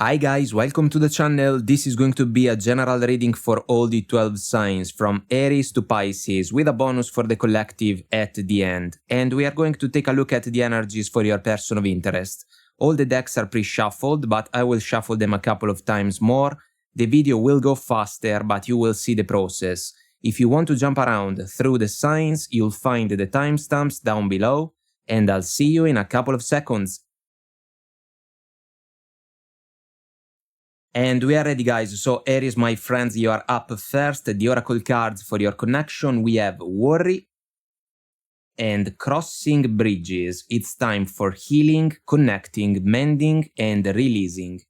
Hi guys, welcome to the channel. This is going to be a general reading for all the 12 signs from Aries to Pisces with a bonus for the collective at the end. And we are going to take a look at the energies for your person of interest. All the decks are pre-shuffled, but I will shuffle them a couple of times more. The video will go faster, but you will see the process. If you want to jump around through the signs, you'll find the timestamps down below, and I'll see you in a couple of seconds. And we are ready, guys. So Aries, my friends, you are up first. The oracle cards for your connection, we have worry and crossing bridges. It's time for healing, connecting, mending, and releasing.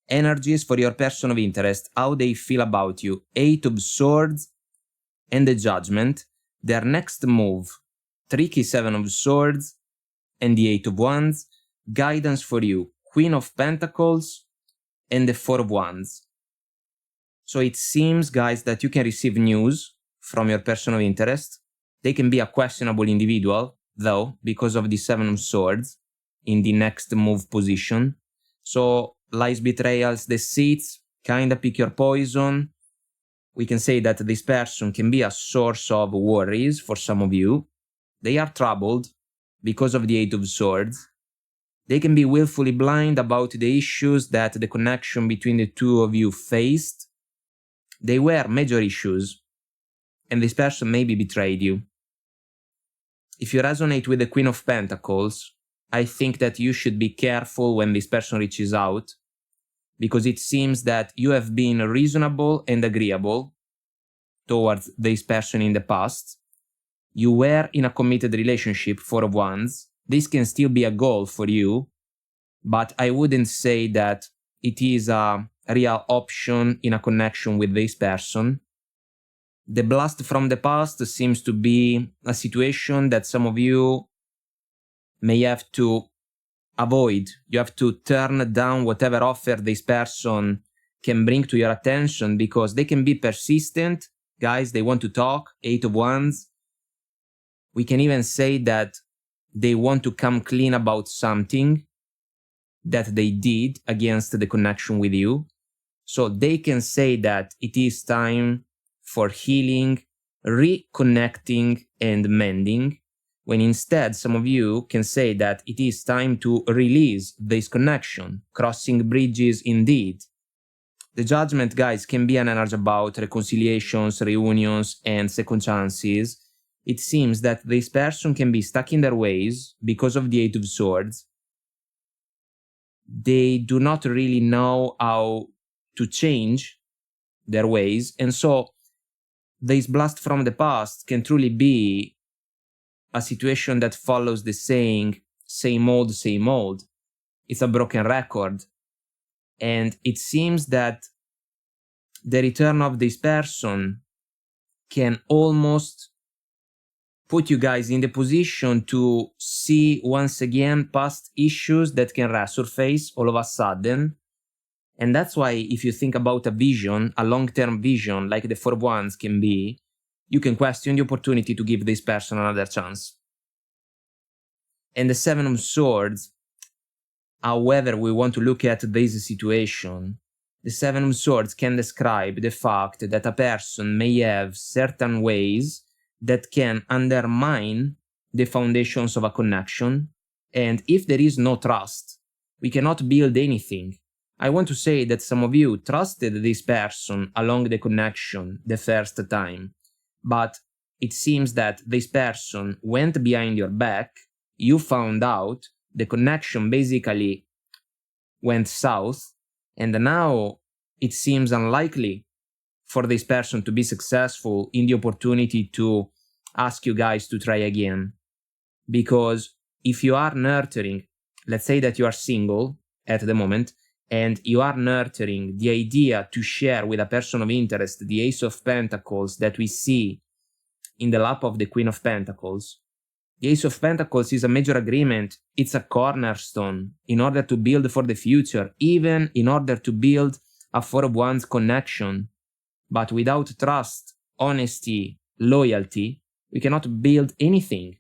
Energies for your person of interest, how they feel about you. 8 of Swords and the Judgment. Their next move, tricky 7 of Swords and the 8 of Wands. Guidance for you, Queen of Pentacles and the 4 of Wands. So it seems, guys, that you can receive news from your person of interest. They can be a questionable individual, though, because of the 7 of Swords in the next move position. So lies, betrayals, deceits, kinda pick your poison. We can say that this person can be a source of worries for some of you. They are troubled because of the 8 of Swords. They can be willfully blind about the issues that the connection between the two of you faced. They were major issues, and this person maybe betrayed you. If you resonate with the Queen of Pentacles, I think that you should be careful when this person reaches out, because it seems that you have been reasonable and agreeable towards this person in the past. You were in a committed relationship, 4 of Wands. This can still be a goal for you, but I wouldn't say that it is a real option in a connection with this person. The blast from the past seems to be a situation that some of you may have to avoid. You have to turn down whatever offer this person can bring to your attention, because they can be persistent. Guys, they want to talk, 8 of Wands. We can even say that they want to come clean about something that they did against the connection with you. So they can say that it is time for healing, reconnecting, and mending, when instead some of you can say that it is time to release this connection, crossing bridges indeed. The Judgment, guys, can be an energy about reconciliations, reunions, and second chances. It seems that this person can be stuck in their ways because of the 8 of Swords. They do not really know how to change their ways, and so this blast from the past can truly be a situation that follows the saying, same old, same old. It's a broken record. And it seems that the return of this person can almost put you guys in the position to see once again past issues that can resurface all of a sudden. And that's why if you think about a vision, a long-term vision like the 4 of Wands can be, you can question the opportunity to give this person another chance. And the 7 of Swords, however we want to look at this situation, the 7 of Swords can describe the fact that a person may have certain ways that can undermine the foundations of a connection, and if there is no trust, we cannot build anything. I want to say that some of you trusted this person along the connection the first time, but it seems that this person went behind your back, you found out, the connection basically went south, and now it seems unlikely for this person to be successful in the opportunity to ask you guys to try again. Because if you are nurturing, let's say that you are single at the moment, and you are nurturing the idea to share with a person of interest the Ace of Pentacles that we see in the lap of the Queen of Pentacles. The Ace of Pentacles is a major agreement. It's a cornerstone in order to build for the future, even in order to build a 4 of Wands connection. But without trust, honesty, loyalty, we cannot build anything.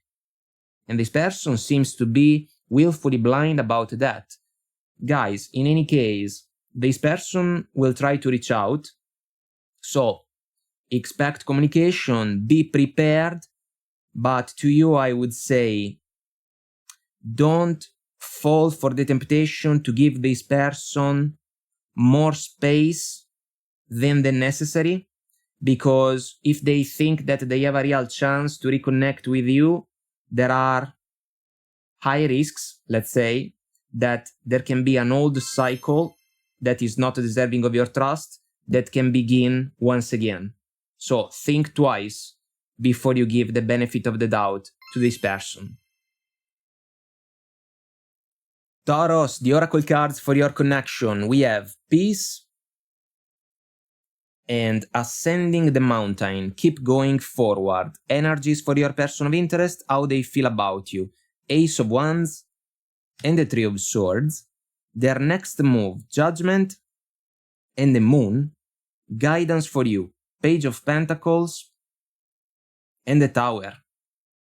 And this person seems to be willfully blind about that. Guys, in any case, this person will try to reach out. So expect communication, be prepared, but to you I would say, don't fall for the temptation to give this person more space than the necessary, because if they think that they have a real chance to reconnect with you, there are high risks, let's say, that there can be an old cycle that is not deserving of your trust that can begin once again. So think twice before you give the benefit of the doubt to this person. Taurus, the oracle cards for your connection. We have peace and ascending the mountain. Keep going forward. Energies for your person of interest, how they feel about you. Ace of Wands and the Three of Swords. Their next move, Judgment and the Moon. Guidance for you, Page of Pentacles and the Tower.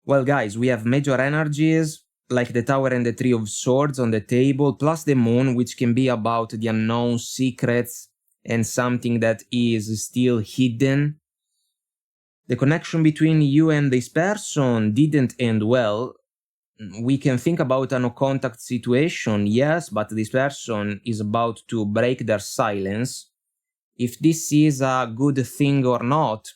Well guys, we have major energies like the Tower and the Three of Swords on the table, plus the Moon, which can be about the unknown secrets and something that is still hidden. The connection between you and this person didn't end well. We can think about a no-contact situation, yes, but this person is about to break their silence. If this is a good thing or not,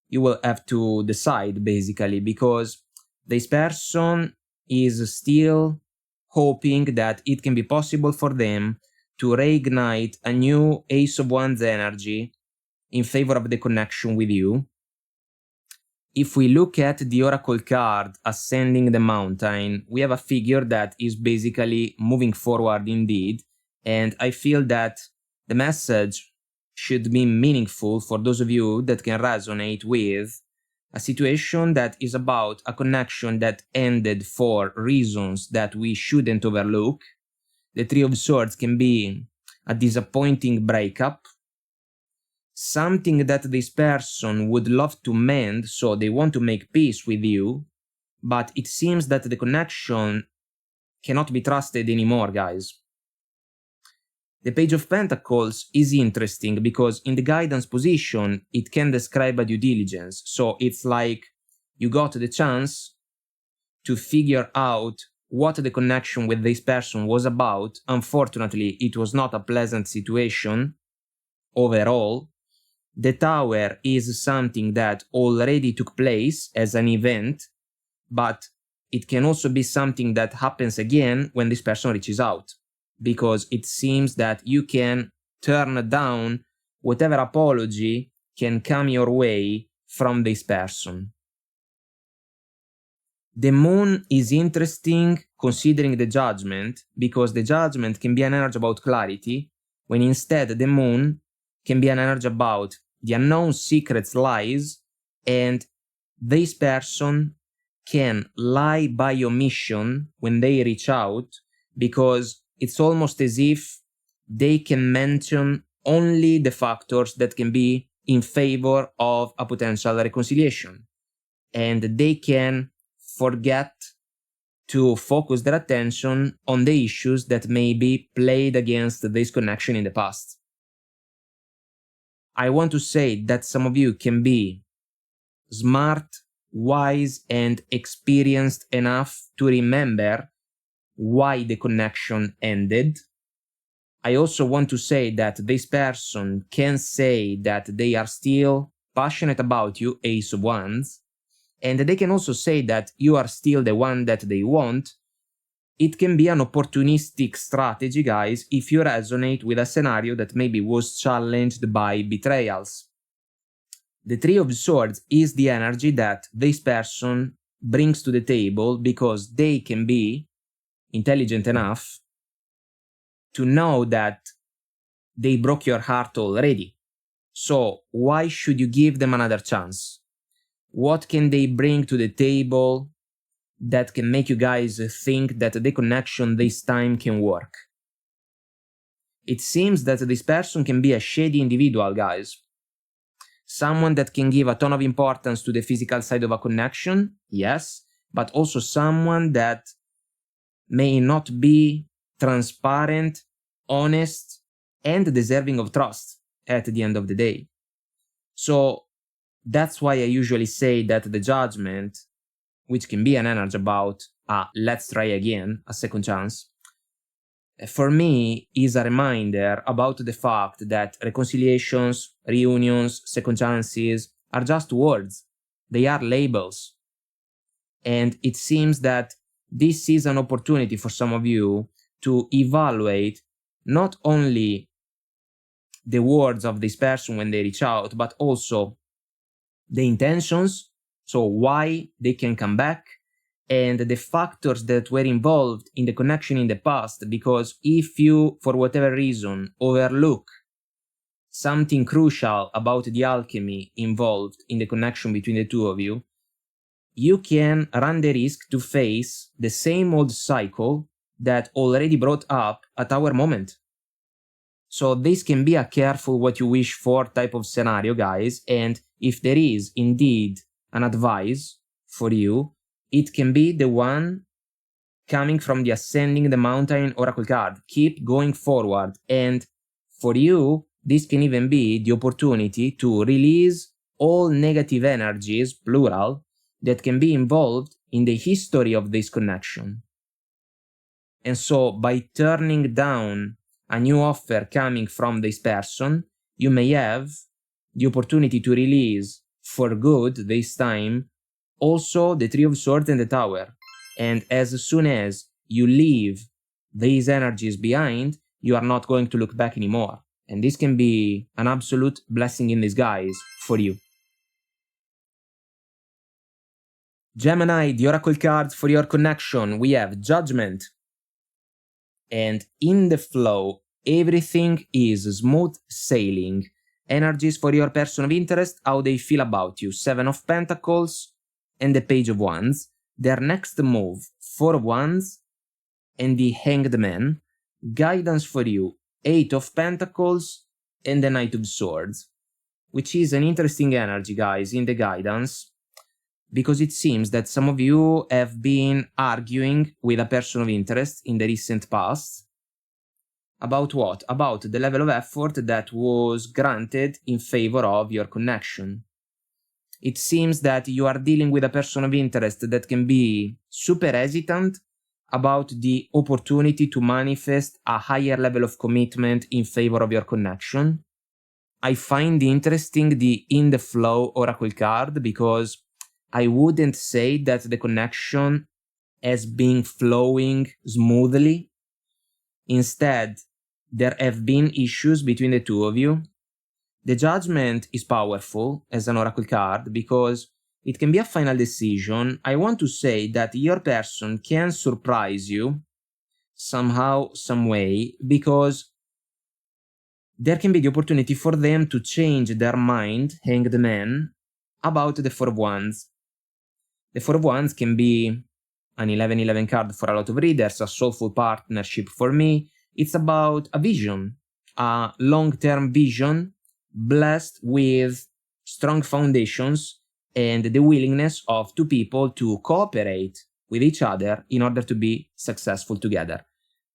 you will have to decide, basically, because this person is still hoping that it can be possible for them to reignite a new Ace of Wands energy in favor of the connection with you. If we look at the oracle card ascending the mountain, we have a figure that is basically moving forward indeed, and I feel that the message should be meaningful for those of you that can resonate with a situation that is about a connection that ended for reasons that we shouldn't overlook. The Three of Swords can be a disappointing breakup, something that this person would love to mend, so they want to make peace with you, but it seems that the connection cannot be trusted anymore, guys. The Page of Pentacles is interesting because in the guidance position, it can describe a due diligence. So it's like you got the chance to figure out what the connection with this person was about. Unfortunately, it was not a pleasant situation overall. The Tower is something that already took place as an event, but it can also be something that happens again when this person reaches out, because it seems that you can turn down whatever apology can come your way from this person. The Moon is interesting considering the Judgment, because the Judgment can be an energy about clarity, when instead the Moon can be an energy about the unknown secrets, lies, and this person can lie by omission when they reach out, because it's almost as if they can mention only the factors that can be in favor of a potential reconciliation. And they can forget to focus their attention on the issues that may be played against this connection in the past. I want to say that some of you can be smart, wise, and experienced enough to remember why the connection ended. I also want to say that this person can say that they are still passionate about you, Ace of Wands, and they can also say that you are still the one that they want. It can be an opportunistic strategy, guys, if you resonate with a scenario that maybe was challenged by betrayals. The Three of Swords is the energy that this person brings to the table because they can be intelligent enough to know that they broke your heart already. So why should you give them another chance? What can they bring to the table that can make you guys think that the connection this time can work? It seems that this person can be a shady individual, guys. Someone that can give a ton of importance to the physical side of a connection, yes, but also someone that may not be transparent, honest, and deserving of trust at the end of the day. So that's why I usually say that the Judgment, which can be an energy about let's try again, a second chance, for me is a reminder about the fact that reconciliations, reunions, second chances are just words. They are labels. And it seems that this is an opportunity for some of you to evaluate not only the words of this person when they reach out, but also the intentions, so why they can come back, and the factors that were involved in the connection in the past, because if you, for whatever reason, overlook something crucial about the alchemy involved in the connection between the two of you, you can run the risk to face the same old cycle that already brought up a tower moment. So this can be a careful what you wish for type of scenario, guys, and if there is indeed an advice for you, it can be the one coming from the Ascending the Mountain Oracle card. Keep going forward, and for you, this can even be the opportunity to release all negative energies, plural, that can be involved in the history of this connection. And so by turning down a new offer coming from this person, you may have the opportunity to release for good this time also the Three of Swords and the Tower. And as soon as you leave these energies behind, you are not going to look back anymore. And this can be an absolute blessing in disguise for you. Gemini, the Oracle card for your connection, we have Judgment. And in the flow, everything is smooth sailing. Energies for your person of interest, how they feel about you. 7 of Pentacles and the Page of Wands. Their next move, 4 of Wands and the Hanged Man. Guidance for you, 8 of Pentacles and the Knight of Swords. Which is an interesting energy, guys, in the guidance, because it seems that some of you have been arguing with a person of interest in the recent past. About what? About the level of effort that was granted in favor of your connection. It seems that you are dealing with a person of interest that can be super hesitant about the opportunity to manifest a higher level of commitment in favor of your connection. I find interesting the In the Flow Oracle card, because I wouldn't say that the connection has been flowing smoothly. Instead, there have been issues between the two of you. The Judgment is powerful as an Oracle card because it can be a final decision. I want to say that your person can surprise you somehow, some way, because there can be the opportunity for them to change their mind, Hanged Man, about the Four of Wands. The Four of Wands can be an 11-11 card for a lot of readers, a soulful partnership for me. It's about a vision, a long-term vision, blessed with strong foundations and the willingness of two people to cooperate with each other in order to be successful together.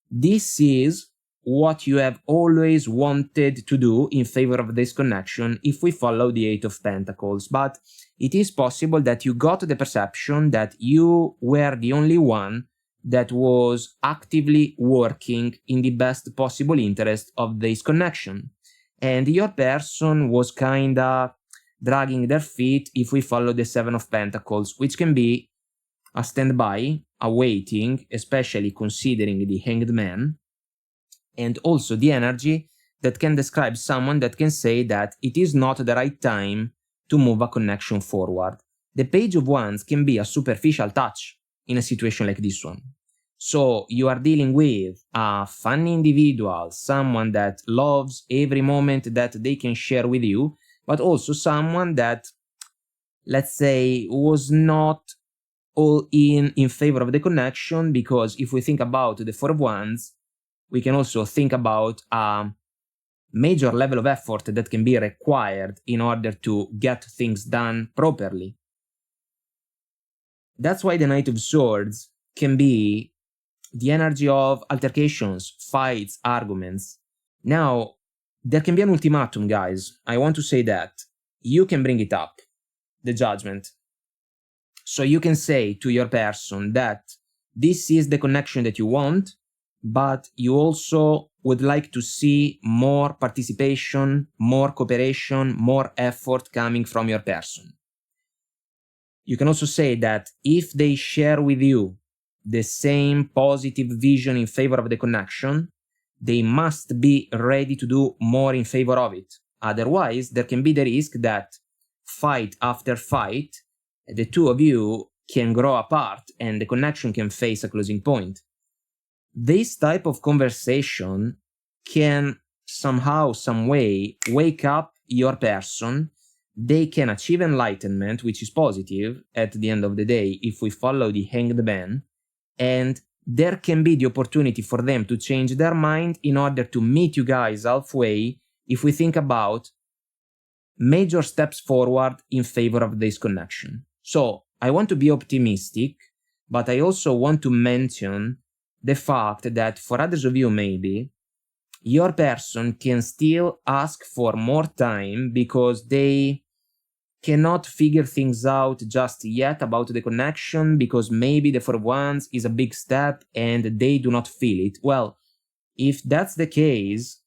This is what you have always wanted to do in favor of this connection if we follow the Eight of Pentacles, but it is possible that you got the perception that you were the only one that was actively working in the best possible interest of this connection. And your person was kinda dragging their feet if we follow the Seven of Pentacles, which can be a standby, a waiting, especially considering the Hanged Man, and also the energy that can describe someone that can say that it is not the right time to move a connection forward. The Page of Wands can be a superficial touch in a situation like this one. So you are dealing with a funny individual, someone that loves every moment that they can share with you, but also someone that, let's say, was not all in favor of the connection, because if we think about the Four of Wands, we can also think about a major level of effort that can be required in order to get things done properly. That's why the Knight of Swords can be the energy of altercations, fights, arguments. Now, there can be an ultimatum, guys. I want to say that. You can bring it up, the judgment. So you can say to your person that this is the connection that you want, but you also would like to see more participation, more cooperation, more effort coming from your person. You can also say that if they share with you the same positive vision in favor of the connection, they must be ready to do more in favor of it. Otherwise, there can be the risk that fight after fight, the two of you can grow apart and the connection can face a closing point. This type of conversation can somehow, some way, wake up your person. They can achieve enlightenment, which is positive at the end of the day if we follow the hanged man, and there can be the opportunity for them to change their mind in order to meet you guys halfway if we think about major steps forward in favor of this connection. So I want to be optimistic, but I also want to mention the fact that for others of you maybe, your person can still ask for more time because they cannot figure things out just yet about the connection, because maybe the 4 of Wands is a big step and they do not feel it. Well, if that's the case,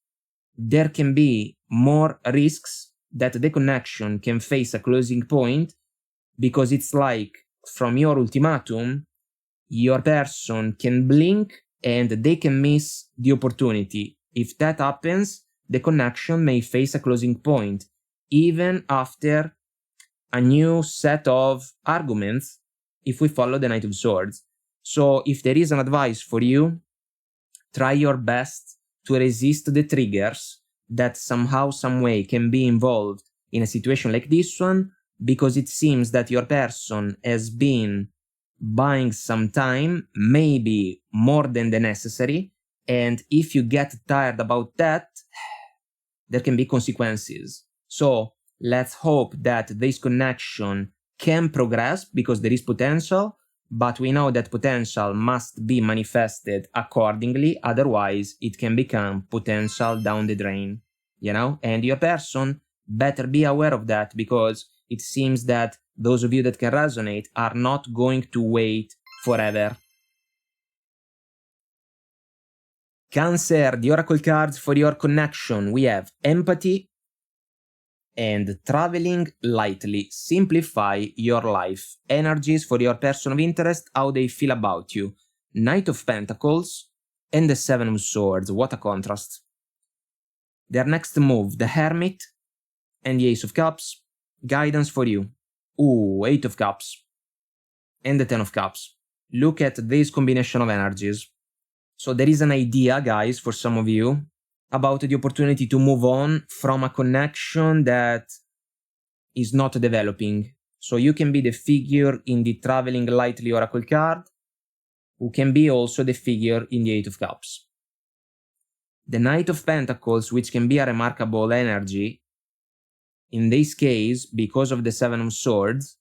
there can be more risks that the connection can face a closing point, because it's like from your ultimatum, your person can blink and they can miss the opportunity. If that happens, the connection may face a closing point, even after a new set of arguments if we follow the Knight of Swords. So if there is an advice for you, try your best to resist the triggers that somehow, some way can be involved in a situation like this one, because it seems that your person has been buying some time, maybe more than the necessary, and if you get tired about that, there can be consequences. So let's hope that this connection can progress, because there is potential, but we know that potential must be manifested accordingly, otherwise it can become potential down the drain, you know? And your person better be aware of that, because it seems that those of you that can resonate are not going to wait forever. Cancer, the oracle cards for your connection. We have empathy and traveling lightly. Simplify your life. Energies for your person of interest, how they feel about you. Knight of Pentacles and the 7 of Swords. What a contrast. Their next move, the Hermit and the Ace of Cups. Guidance for you. Ooh, 8 of Cups and the 10 of Cups. Look at this combination of energies. So there is an idea, guys, for some of you, about the opportunity to move on from a connection that is not developing. So you can be the figure in the Traveling Lightly Oracle card, who can be also the figure in the 8 of Cups. The Knight of Pentacles, which can be a remarkable energy, in this case, because of the 7 of Swords,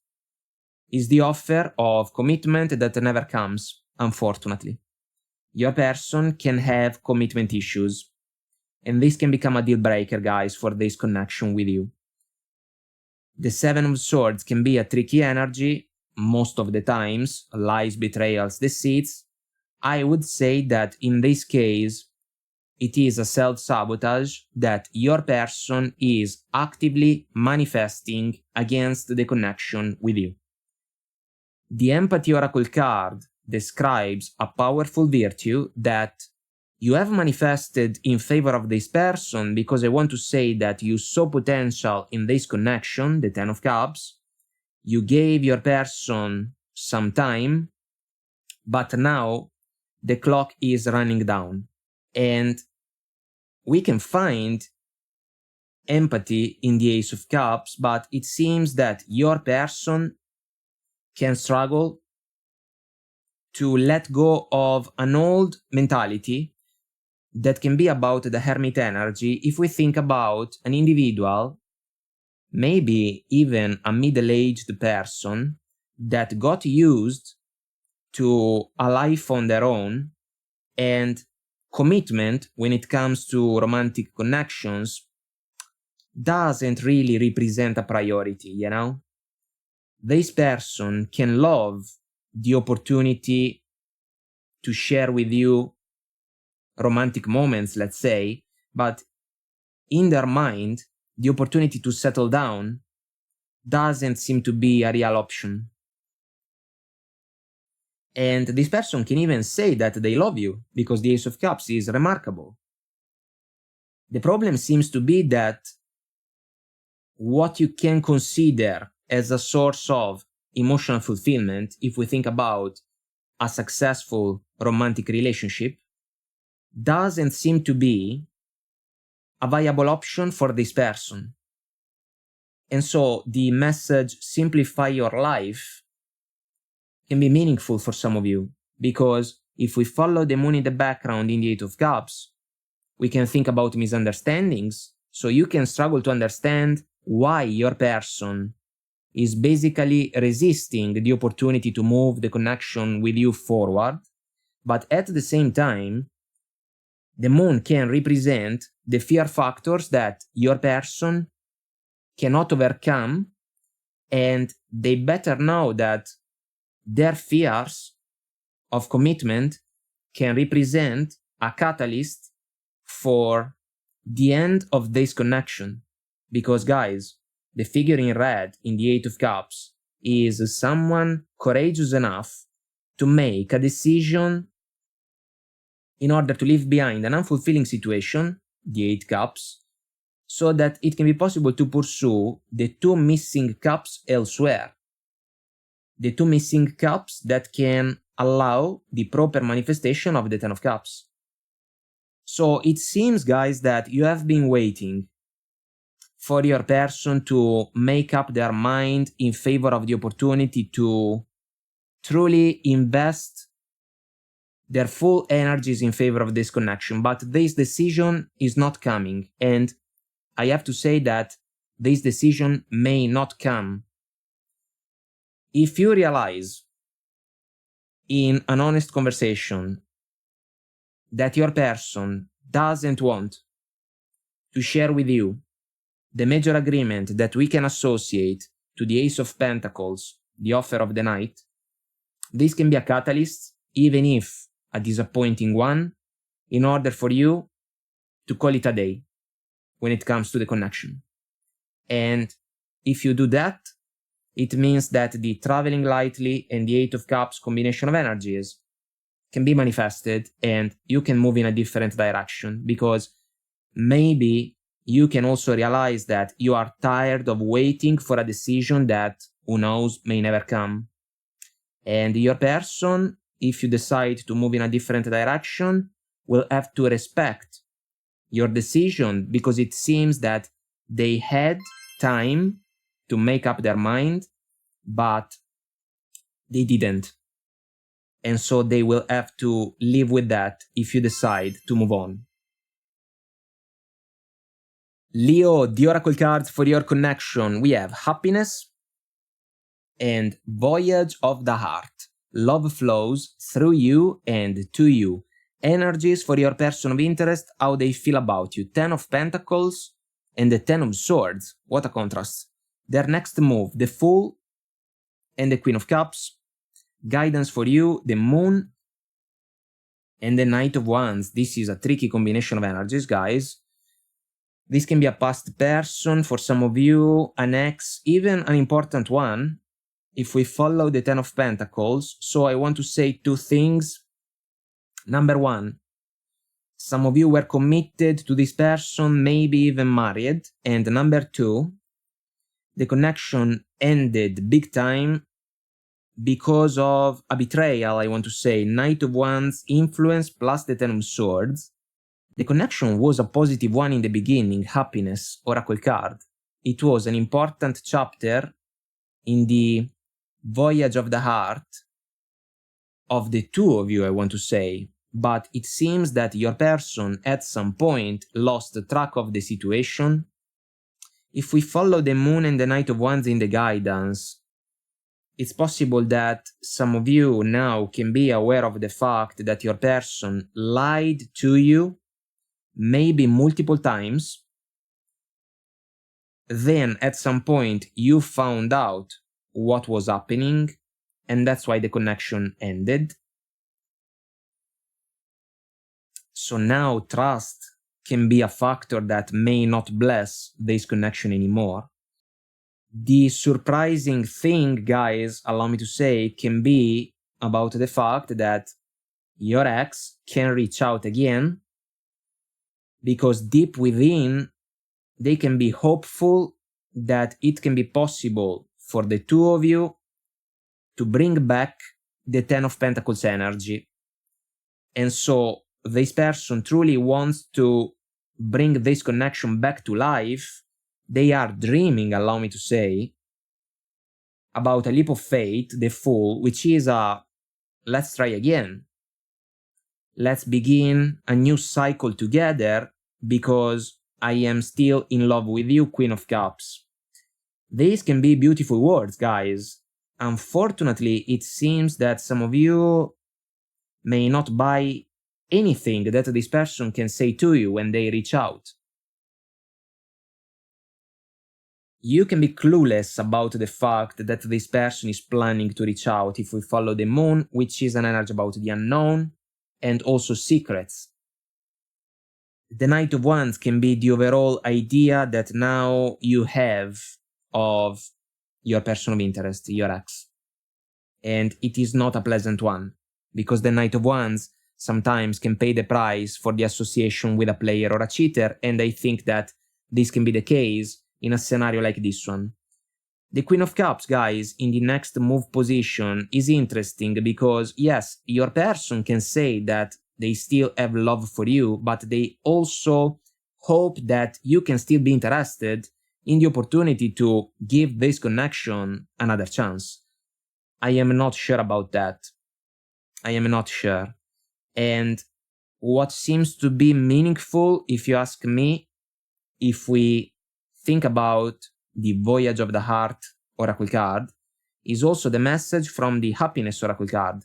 is the offer of commitment that never comes, unfortunately. Your person can have commitment issues, and this can become a deal breaker, guys, for this connection with you. The 7 of Swords can be a tricky energy, most of the times, lies, betrayals, deceits. I would say that in this case, it is a self-sabotage that your person is actively manifesting against the connection with you. The Empathy Oracle card describes a powerful virtue that you have manifested in favor of this person, because I want to say that you saw potential in this connection, the 10 of Cups. You gave your person some time, but now the clock is running down. And we can find empathy in the Ace of Cups, but it seems that your person can struggle to let go of an old mentality that can be about the Hermit energy. If we think about an individual, maybe even a middle-aged person that got used to a life on their own, and commitment, when it comes to romantic connections, doesn't really represent a priority, you know? This person can love the opportunity to share with you romantic moments, let's say, but in their mind, the opportunity to settle down doesn't seem to be a real option. And this person can even say that they love you because the Ace of Cups is remarkable. The problem seems to be that what you can consider as a source of emotional fulfillment, if we think about a successful romantic relationship, doesn't seem to be a viable option for this person. And so the message, simplify your life, can be meaningful for some of you, because if we follow the moon in the background in the Eight of Cups, we can think about misunderstandings, so you can struggle to understand why your person is basically resisting the opportunity to move the connection with you forward, but at the same time, the moon can represent the fear factors that your person cannot overcome, and they better know that their fears of commitment can represent a catalyst for the end of this connection. Because guys, the figure in red in the Eight of Cups is someone courageous enough to make a decision in order to leave behind an unfulfilling situation, the Eight Cups, so that it can be possible to pursue the two missing cups elsewhere. The two missing cups that can allow the proper manifestation of the Ten of Cups. So it seems, guys, that you have been waiting for your person to make up their mind in favor of the opportunity to truly invest their full energies in favor of this connection, but this decision is not coming, and I have to say that this decision may not come. If you realize in an honest conversation that your person doesn't want to share with you the major agreement that we can associate to the Ace of Pentacles, the offer of the Knight, this can be a catalyst, even if a disappointing one, in order for you to call it a day when it comes to the connection. And if you do that, it means that the traveling lightly and the Eight of Cups combination of energies can be manifested, and you can move in a different direction, because maybe you can also realize that you are tired of waiting for a decision that, who knows, may never come. And your person, if you decide to move in a different direction, will have to respect your decision, because it seems that they had time to make up their mind, but they didn't. And so they will have to live with that if you decide to move on. Leo, the oracle cards for your connection, we have Happiness and Voyage of the Heart. Love flows through you and to you. Energies for your person of interest, how they feel about you. Ten of Pentacles and the Ten of Swords. What a contrast. Their next move, the Fool and the Queen of Cups. Guidance for you, the Moon and the Knight of Wands. This is a tricky combination of energies, guys. This can be a past person for some of you, an ex, even an important one, if we follow the Ten of Pentacles. So I want to say two things. Number one, some of you were committed to this person, maybe even married. And number two, the connection ended big time because of a betrayal, I want to say. Knight of Wands, influence plus the Ten of Swords. The connection was a positive one in the beginning, Happiness, oracle card. It was an important chapter in the voyage of the heart of the two of you, I want to say. But it seems that your person at some point lost track of the situation. If we follow the Moon and the Knight of Wands in the guidance, it's possible that some of you now can be aware of the fact that your person lied to you, maybe multiple times. Then at some point you found out what was happening, and that's why the connection ended. So now trust can be a factor that may not bless this connection anymore. The surprising thing, guys, allow me to say, can be about the fact that your ex can reach out again, because deep within they can be hopeful that it can be possible for the two of you to bring back the Ten of Pentacles energy. And so this person truly wants to bring this connection back to life. They are dreaming, allow me to say, about a leap of faith, the Fool, which is a let's try again. Let's begin a new cycle together because I am still in love with you, Queen of Cups. These can be beautiful words, guys. Unfortunately, it seems that some of you may not buy anything that this person can say to you when they reach out. You can be clueless about the fact that this person is planning to reach out if we follow the Moon, which is an energy about the unknown, and also secrets. The Knight of Wands can be the overall idea that now you have of your person of interest, your ex. And it is not a pleasant one, because the Knight of Wands sometimes can pay the price for the association with a player or a cheater, and I think that this can be the case in a scenario like this one. The Queen of Cups, guys, in the next move position is interesting because, yes, your person can say that they still have love for you, but they also hope that you can still be interested in the opportunity to give this connection another chance. I am not sure about that. I am not sure. And what seems to be meaningful, if you ask me, if we think about the Voyage of the Heart Oracle card, is also the message from the Happiness Oracle card.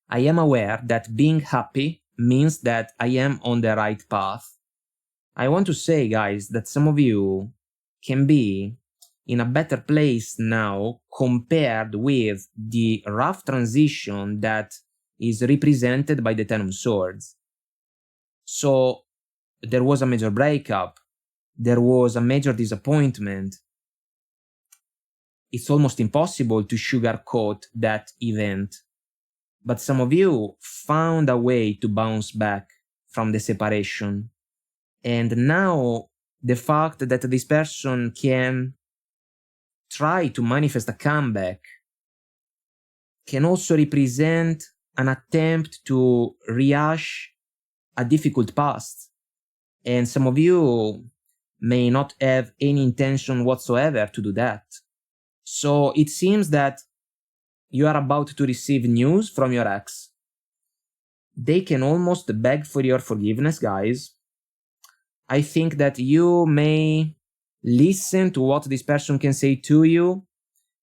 I am aware that being happy means that I am on the right path. I want to say, guys, that some of you can be in a better place now compared with the rough transition that is represented by the Ten of Swords. So there was a major breakup. There was a major disappointment. It's almost impossible to sugarcoat that event. But some of you found a way to bounce back from the separation. And now the fact that this person can try to manifest a comeback can also represent an attempt to rehash a difficult past. And some of you may not have any intention whatsoever to do that. So it seems that you are about to receive news from your ex. They can almost beg for your forgiveness, guys. I think that you may listen to what this person can say to you,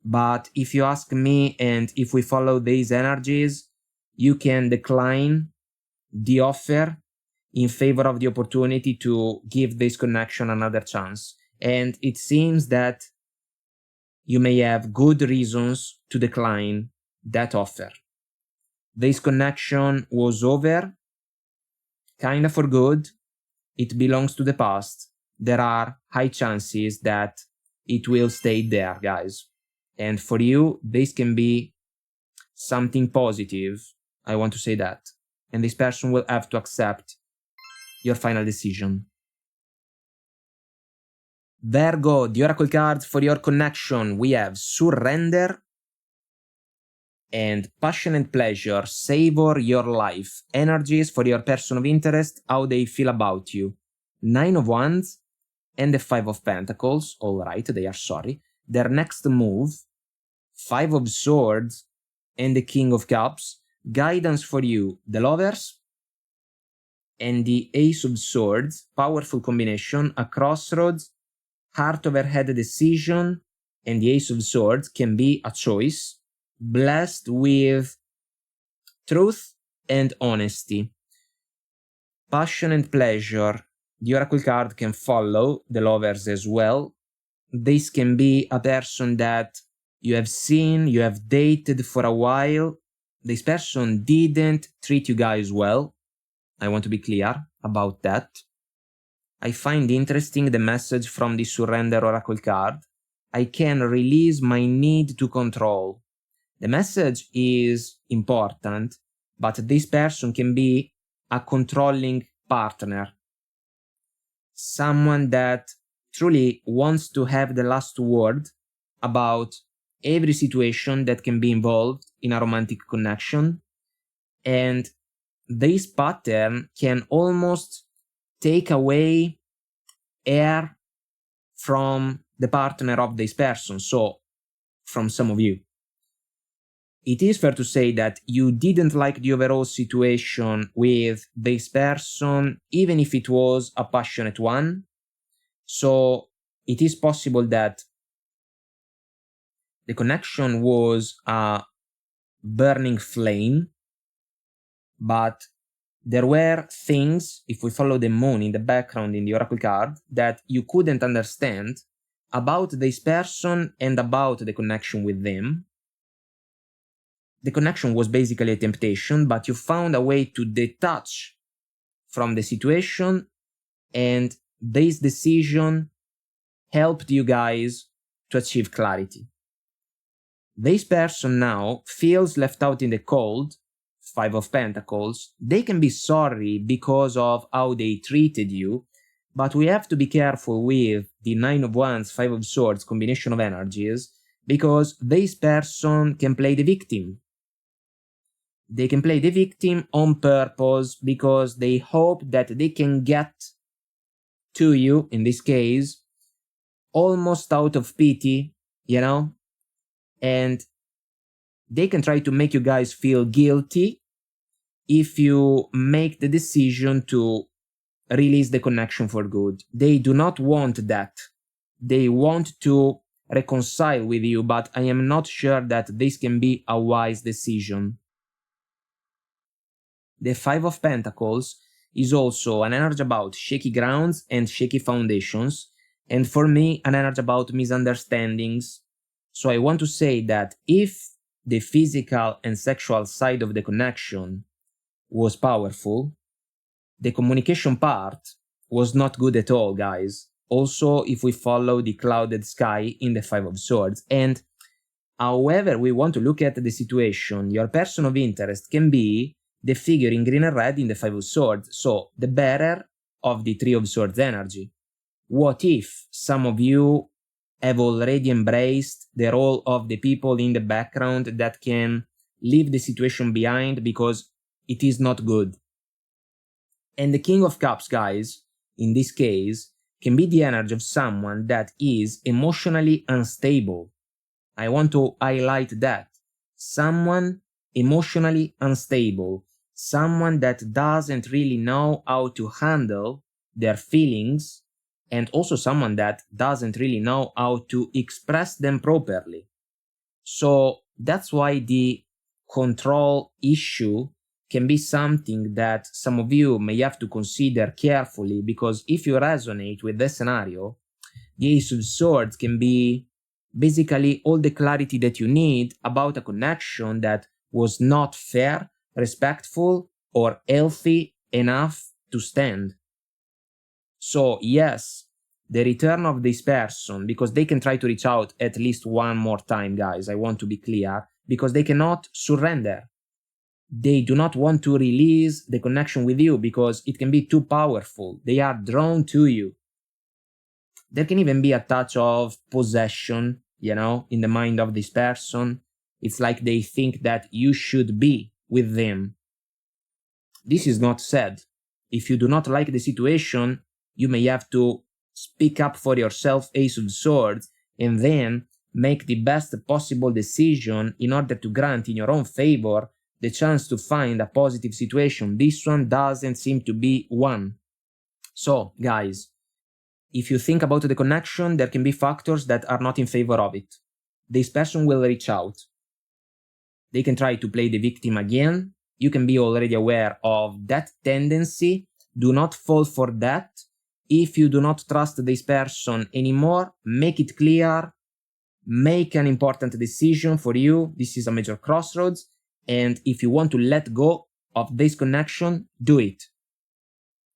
but if you ask me and if we follow these energies, you can decline the offer in favor of the opportunity to give this connection another chance. And it seems that you may have good reasons to decline that offer. This connection was over, kinda for good. It belongs to the past. There are high chances that it will stay there, guys. And for you, this can be something positive. I want to say that. And this person will have to accept your final decision. Virgo, the oracle cards for your connection. We have surrender and passion and pleasure. Savor your life. Energies for your person of interest, how they feel about you. 9 of Wands and the 5 of Pentacles. All right, they are sorry. Their next move, 5 of Swords and the King of Cups. Guidance for you, the Lovers and the Ace of Swords. Powerful combination, a crossroads, heart over head decision, and the Ace of Swords can be a choice blessed with truth and honesty. Passion and pleasure. The Oracle card can follow the lovers as well. This can be a person that you have seen, you have dated for a while. This person didn't treat you guys well. I want to be clear about that. I find interesting the message from the Surrender Oracle card. I can release my need to control. The message is important, but this person can be a controlling partner. Someone that truly wants to have the last word about every situation that can be involved in a romantic connection. And this pattern can almost take away air from the partner of this person, so from some of you. It is fair to say that you didn't like the overall situation with this person, even if it was a passionate one. So it is possible that the connection was a burning flame, but there were things, if we follow the moon in the background in the Oracle card, that you couldn't understand about this person and about the connection with them. The connection was basically a temptation, but you found a way to detach from the situation, and this decision helped you guys to achieve clarity. This person now feels left out in the cold, 5 of Pentacles. They can be sorry because of how they treated you, but we have to be careful with the 9 of Wands, 5 of Swords combination of energies, because this person can play the victim. They can play the victim on purpose because they hope that they can get to you, in this case, almost out of pity, you know? And they can try to make you guys feel guilty if you make the decision to release the connection for good. They do not want that. They want to reconcile with you, but I am not sure that this can be a wise decision. The 5 of Pentacles is also an energy about shaky grounds and shaky foundations, and for me, an energy about misunderstandings. So I want to say that if the physical and sexual side of the connection was powerful, the communication part was not good at all, guys. Also, if we follow the clouded sky in the 5 of Swords. And however we want to look at the situation, your person of interest can be the figure in green and red in the 5 of Swords, so the bearer of the 3 of Swords energy. What if some of you have already embraced the role of the people in the background that can leave the situation behind because it is not good? And the King of Cups, guys, in this case, can be the energy of someone that is emotionally unstable. I want to highlight that. Someone emotionally unstable. Someone that doesn't really know how to handle their feelings, and also someone that doesn't really know how to express them properly. So that's why the control issue can be something that some of you may have to consider carefully, because if you resonate with this scenario, the Ace of Swords can be basically all the clarity that you need about a connection that was not fair, respectful, or healthy enough to stand. So yes, the return of this person, because they can try to reach out at least one more time, guys, I want to be clear, because they cannot surrender. They do not want to release the connection with you because it can be too powerful. They are drawn to you. There can even be a touch of possession, you know, in the mind of this person. It's like they think that you should be with them. This is not said. If you do not like the situation, you may have to speak up for yourself, Ace of Swords, and then make the best possible decision in order to grant in your own favor the chance to find a positive situation. This one doesn't seem to be one. So, guys, if you think about the connection, there can be factors that are not in favor of it. This person will reach out. They can try to play the victim again. You can be already aware of that tendency. Do not fall for that. If you do not trust this person anymore, make it clear. Make an important decision for you. This is a major crossroads. And if you want to let go of this connection, do it.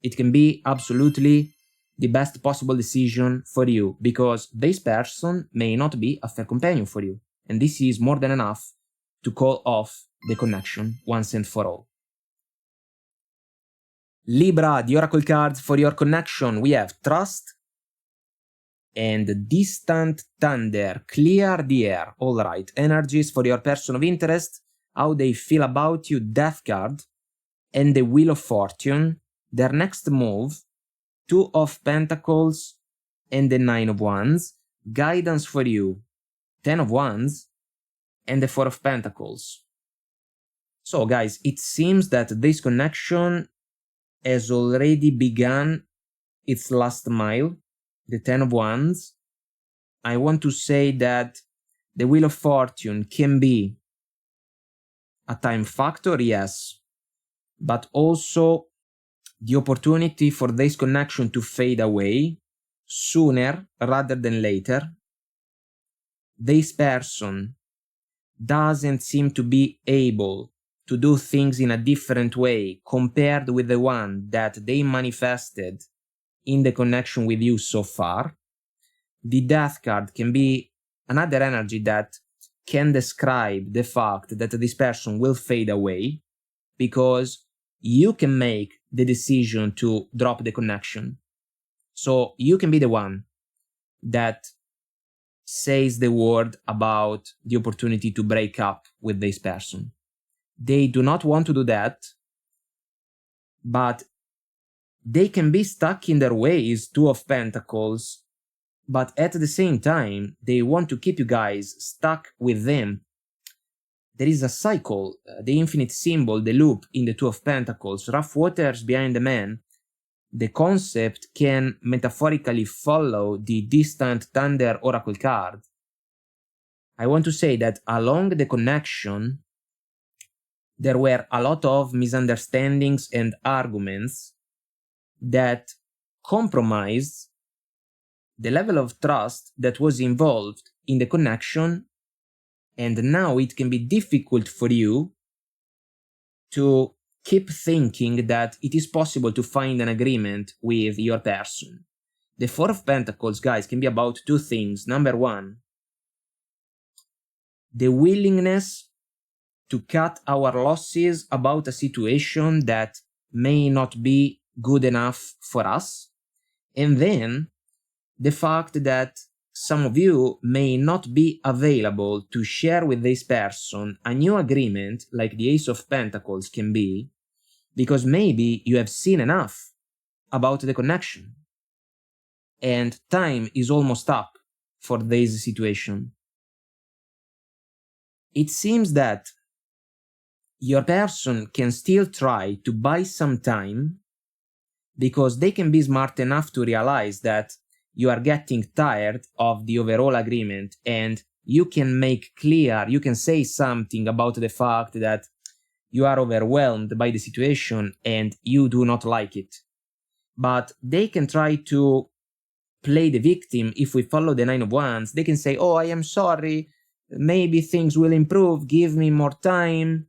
It can be absolutely the best possible decision for you, because this person may not be a fair companion for you. And this is more than enough to call off the connection once and for all. Libra, the oracle cards for your connection, we have trust and distant thunder, clear the air. All right, energies for your person of interest, how they feel about you, death card, and the wheel of fortune. Their next move, 2 of pentacles and the 9 of wands. Guidance for you, 10 of wands and the 4 of pentacles. So guys, it seems that this connection has already begun its last mile, the 10 of wands. I want to say that the wheel of fortune can be a time factor, yes, but also the opportunity for this connection to fade away sooner rather than later. This person doesn't seem to be able to do things in a different way compared with the one that they manifested in the connection with you so far. The death card can be another energy that can describe the fact that this person will fade away, because you can make the decision to drop the connection. So you can be the one that says the word about the opportunity to break up with this person. They do not want to do that, but they can be stuck in their ways, 2 of pentacles, but at the same time, they want to keep you guys stuck with them. There is a cycle, the infinite symbol, the loop in the 2 of pentacles, rough waters behind the man. The concept can metaphorically follow the distant thunder oracle card. I want to say that along the connection, there were a lot of misunderstandings and arguments that compromised the level of trust that was involved in the connection, and now it can be difficult for you to keep thinking that it is possible to find an agreement with your person. The 4 of pentacles, guys, can be about 2 things. Number 1, the willingness to cut our losses about a situation that may not be good enough for us. And then the fact that some of you may not be available to share with this person a new agreement like the Ace of Pentacles can be, because maybe you have seen enough about the connection and time is almost up for this situation. It seems that your person can still try to buy some time, because they can be smart enough to realize that you are getting tired of the overall agreement, and you can make clear, you can say something about the fact that you are overwhelmed by the situation and you do not like it. But they can try to play the victim. If we follow the 9 of wands, they can say, oh, I am sorry, maybe things will improve, give me more time.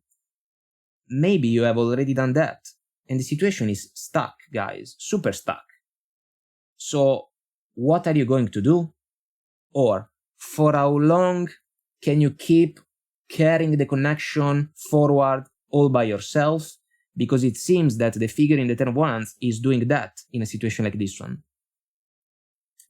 Maybe you have already done that, and the situation is stuck, guys, super stuck. So what are you going to do? Or for how long can you keep carrying the connection forward all by yourself? Because it seems that the figure in the 10 of wands is doing that in a situation like this one.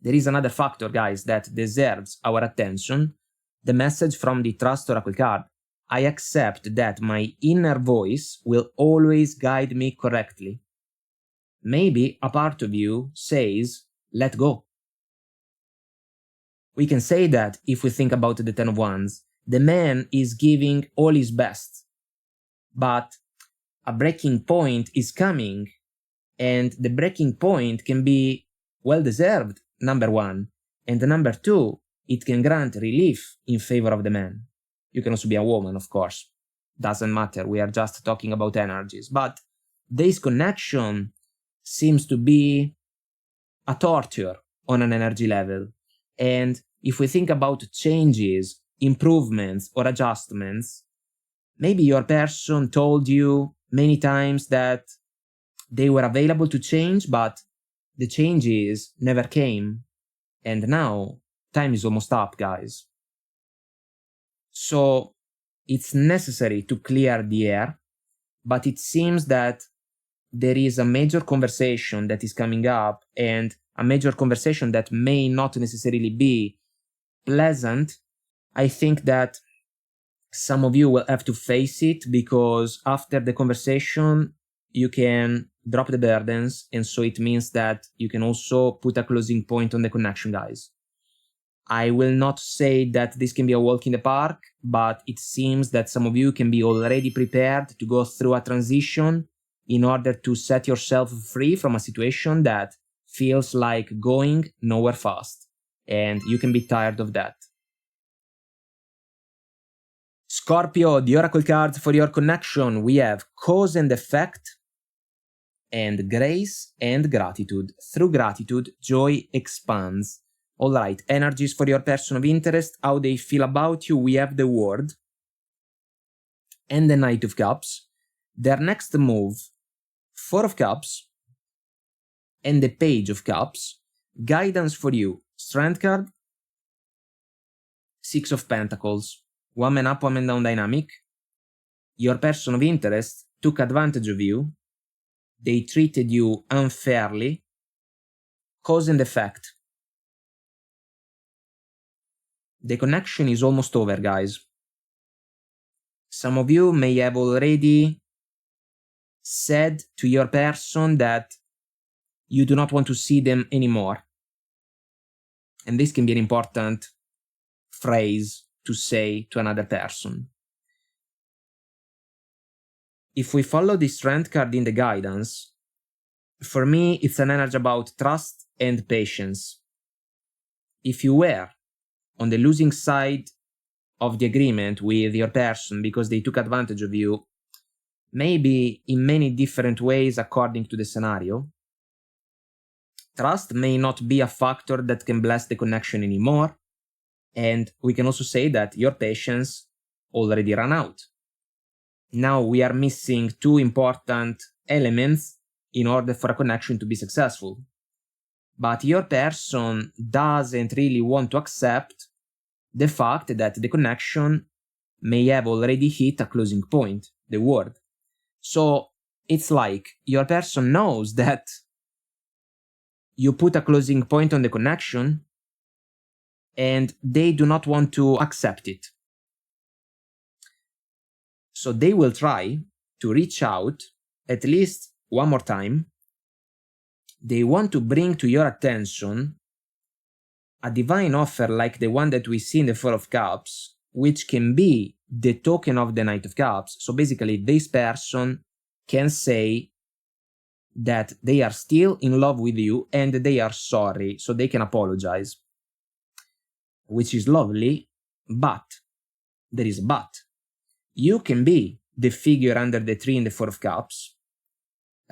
There is another factor, guys, that deserves our attention. The message from the Trust Oracle card. I accept that my inner voice will always guide me correctly. Maybe a part of you says, let go. We can say that if we think about the 10 of wands. The man is giving all his best, but a breaking point is coming, and the breaking point can be well deserved number one. And number two, it can grant relief in favor of the man. You can also be a woman, of course. Doesn't matter, we are just talking about energies. But this connection seems to be a torture on an energy level. And if we think about changes, improvements, or adjustments, maybe your person told you many times that they were available to change, but the changes never came. And now, time is almost up, guys. So, it's necessary to clear the air, but it seems that there is a major conversation that is coming up, and a major conversation that may not necessarily be pleasant. I think that some of you will have to face it, because after the conversation, you can drop the burdens, and so it means that you can also put a closing point on the connection, guys. I will not say that this can be a walk in the park, but it seems that some of you can be already prepared to go through a transition in order to set yourself free from a situation that feels like going nowhere fast, and you can be tired of that. Scorpio, the oracle cards for your connection, we have cause and effect, and grace and gratitude. Through gratitude, joy expands. Alright, energies for your person of interest, how they feel about you, we have the World and the Knight of Cups. Their next move, Four of Cups and the Page of Cups. Guidance for you, Strength card, Six of Pentacles, one man up, one man down dynamic. Your person of interest took advantage of you. They treated you unfairly. Cause and effect. The connection is almost over, guys. Some of you may have already said to your person that you do not want to see them anymore. And this can be an important phrase to say to another person. If we follow the Strength card in the guidance, for me it's an energy about trust and patience. If you were on the losing side of the agreement with your person because they took advantage of you, maybe in many different ways according to the scenario, trust may not be a factor that can bless the connection anymore, and we can also say that your patience already ran out. Now we are missing two important elements in order for a connection to be successful. But your person doesn't really want to accept the fact that the connection may have already hit a closing point, the World. So it's like your person knows that you put a closing point on the connection and they do not want to accept it. So they will try to reach out at least one more time. They want to bring to your attention a divine offer like the one that we see in the Four of Cups, which can be the token of the Knight of Cups. So basically, this person can say that they are still in love with you and they are sorry, so they can apologize, which is lovely, but there is a but. You can be the figure under the tree in the Four of Cups,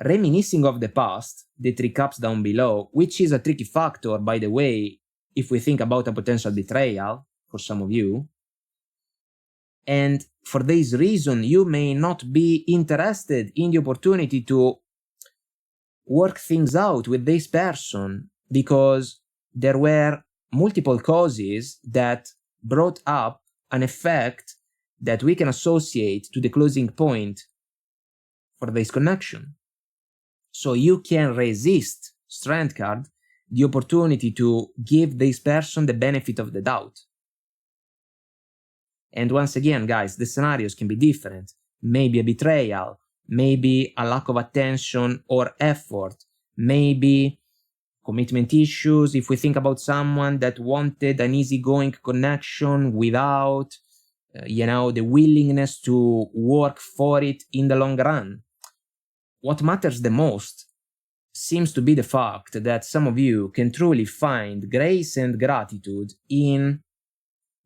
reminiscing of the past, the Three Cups down below, which is a tricky factor, by the way, if we think about a potential betrayal for some of you. And for this reason, you may not be interested in the opportunity to work things out with this person because there were multiple causes that brought up an effect that we can associate to the closing point for this connection. So you can resist, Strength card, the opportunity to give this person the benefit of the doubt. And once again, guys, the scenarios can be different. Maybe a betrayal, maybe a lack of attention or effort, maybe commitment issues if we think about someone that wanted an easygoing connection without, the willingness to work for it in the long run. What matters the most seems to be the fact that some of you can truly find grace and gratitude in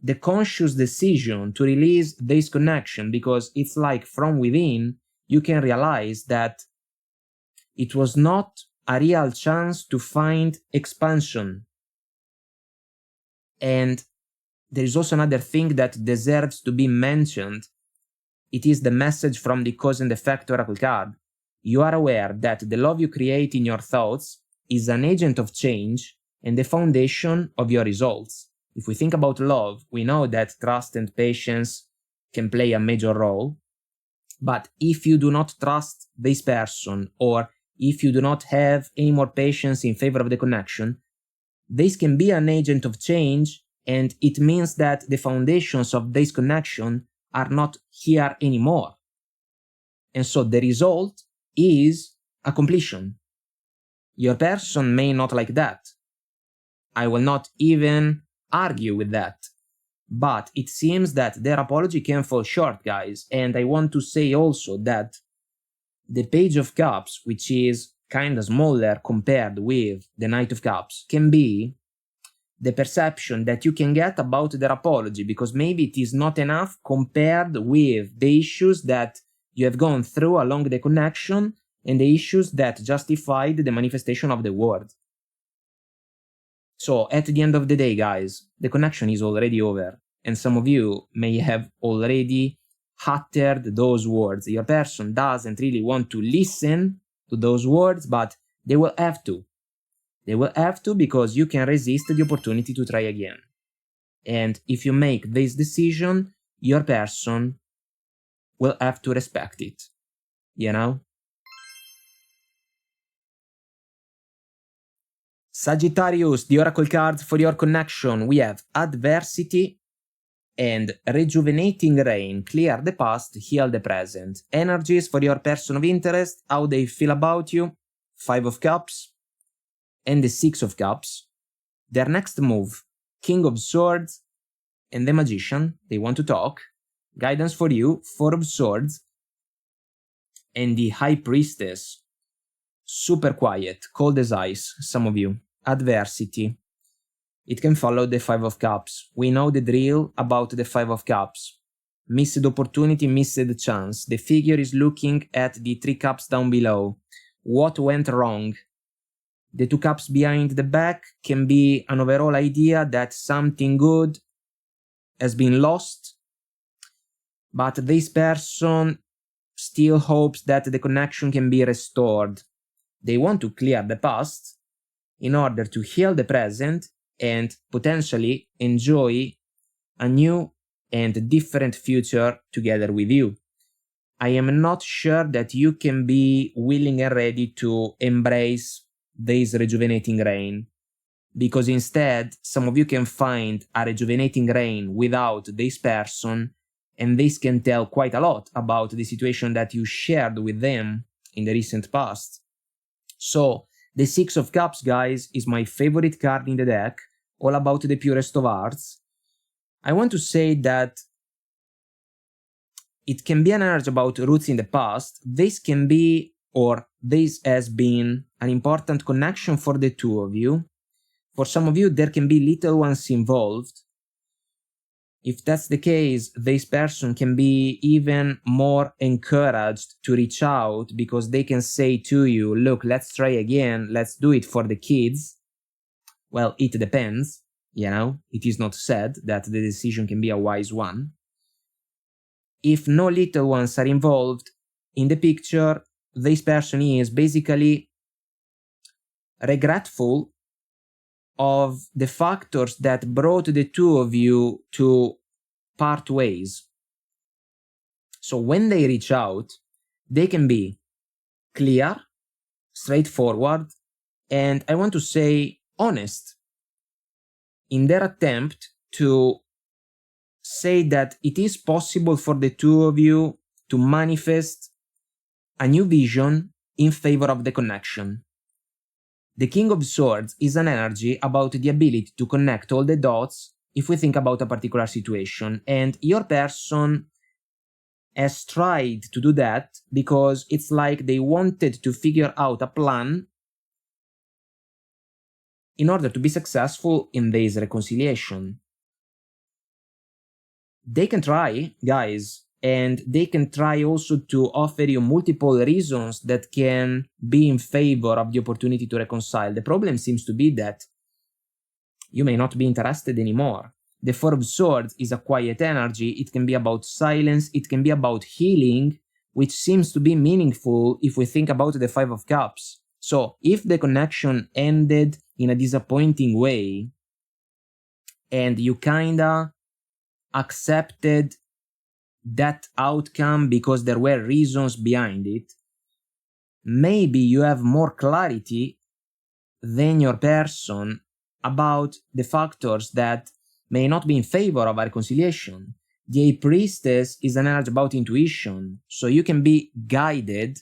the conscious decision to release this connection, because it's like from within you can realize that it was not a real chance to find expansion. And there is also another thing that deserves to be mentioned. It is the message from the cause and effect oracle card. You are aware that the love you create in your thoughts is an agent of change and the foundation of your results. If we think about love, we know that trust and patience can play a major role. But if you do not trust this person, or if you do not have any more patience in favor of the connection, this can be an agent of change, and it means that the foundations of this connection are not here anymore. And so the result is a completion. Your person may not like that. I will not even argue with that. But it seems that their apology can fall short, guys. And I want to say also that the Page of Cups, which is kind of smaller compared with the Knight of Cups, can be the perception that you can get about their apology, because maybe it is not enough compared with the issues that you have gone through along the connection and the issues that justified the manifestation of the word. So at the end of the day, guys, the connection is already over, and some of you may have already uttered those words. Your person doesn't really want to listen to those words, but they will have to. They will have to, because you can resist the opportunity to try again. And if you make this decision, your person will have to respect it, you know? Sagittarius, the oracle cards for your connection, we have adversity and rejuvenating rain. Clear the past, heal the present. Energies for your person of interest, how they feel about you. 5 of Cups and the 6 of Cups. Their next move, King of Swords and the Magician. They want to talk. Guidance for you, 4 of Swords and the High Priestess. Super quiet, cold as ice, some of you. Adversity. It can follow the 5 of Cups. We know the drill about the 5 of Cups. Missed opportunity, missed chance. The figure is looking at the 3 cups down below. What went wrong? The 2 cups behind the back can be an overall idea that something good has been lost, but this person still hopes that the connection can be restored. They want to clear the past in order to heal the present and potentially enjoy a new and different future together with you. I am not sure that you can be willing and ready to embrace this rejuvenating rain, because instead some of you can find a rejuvenating rain without this person, and this can tell quite a lot about the situation that you shared with them in the recent past. So the 6 of Cups, guys, is my favorite card in the deck, all about the purest of hearts. I want to say that it can be an energy about roots in the past. This can be, or this has been, an important connection for the 2 of you. For some of you, there can be little ones involved. If that's the case, this person can be even more encouraged to reach out, because they can say to you, look, let's try again, let's do it for the kids. Well, it depends, you know, it is not said that the decision can be a wise one. If no little ones are involved in the picture, this person is basically regretful of the factors that brought the 2 of you to part ways. So when they reach out, they can be clear, straightforward, and I want to say honest in their attempt to say that it is possible for the 2 of you to manifest a new vision in favor of the connection. The King of Swords is an energy about the ability to connect all the dots if we think about a particular situation, and your person has tried to do that because it's like they wanted to figure out a plan in order to be successful in this reconciliation. They can try, guys, and they can try also to offer you multiple reasons that can be in favor of the opportunity to reconcile. The problem seems to be that you may not be interested anymore. The Four of Swords is a quiet energy. It can be about silence. It can be about healing, which seems to be meaningful if we think about the Five of Cups. So if the connection ended in a disappointing way and you kinda accepted that outcome because there were reasons behind it, maybe you have more clarity than your person about the factors that may not be in favor of a reconciliation. The Priestess is an energy about intuition, so you can be guided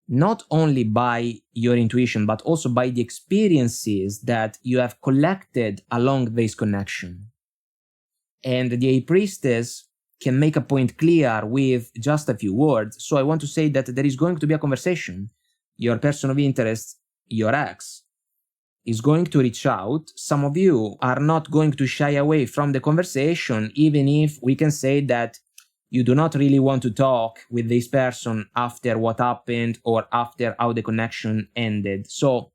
not only by your intuition, but also by the experiences that you have collected along this connection. And the Priestess can make a point clear with just a few words, so I want to say that there is going to be a conversation. Your person of interest, your ex, is going to reach out. Some of you are not going to shy away from the conversation, even if we can say that you do not really want to talk with this person after what happened or after how the connection ended. So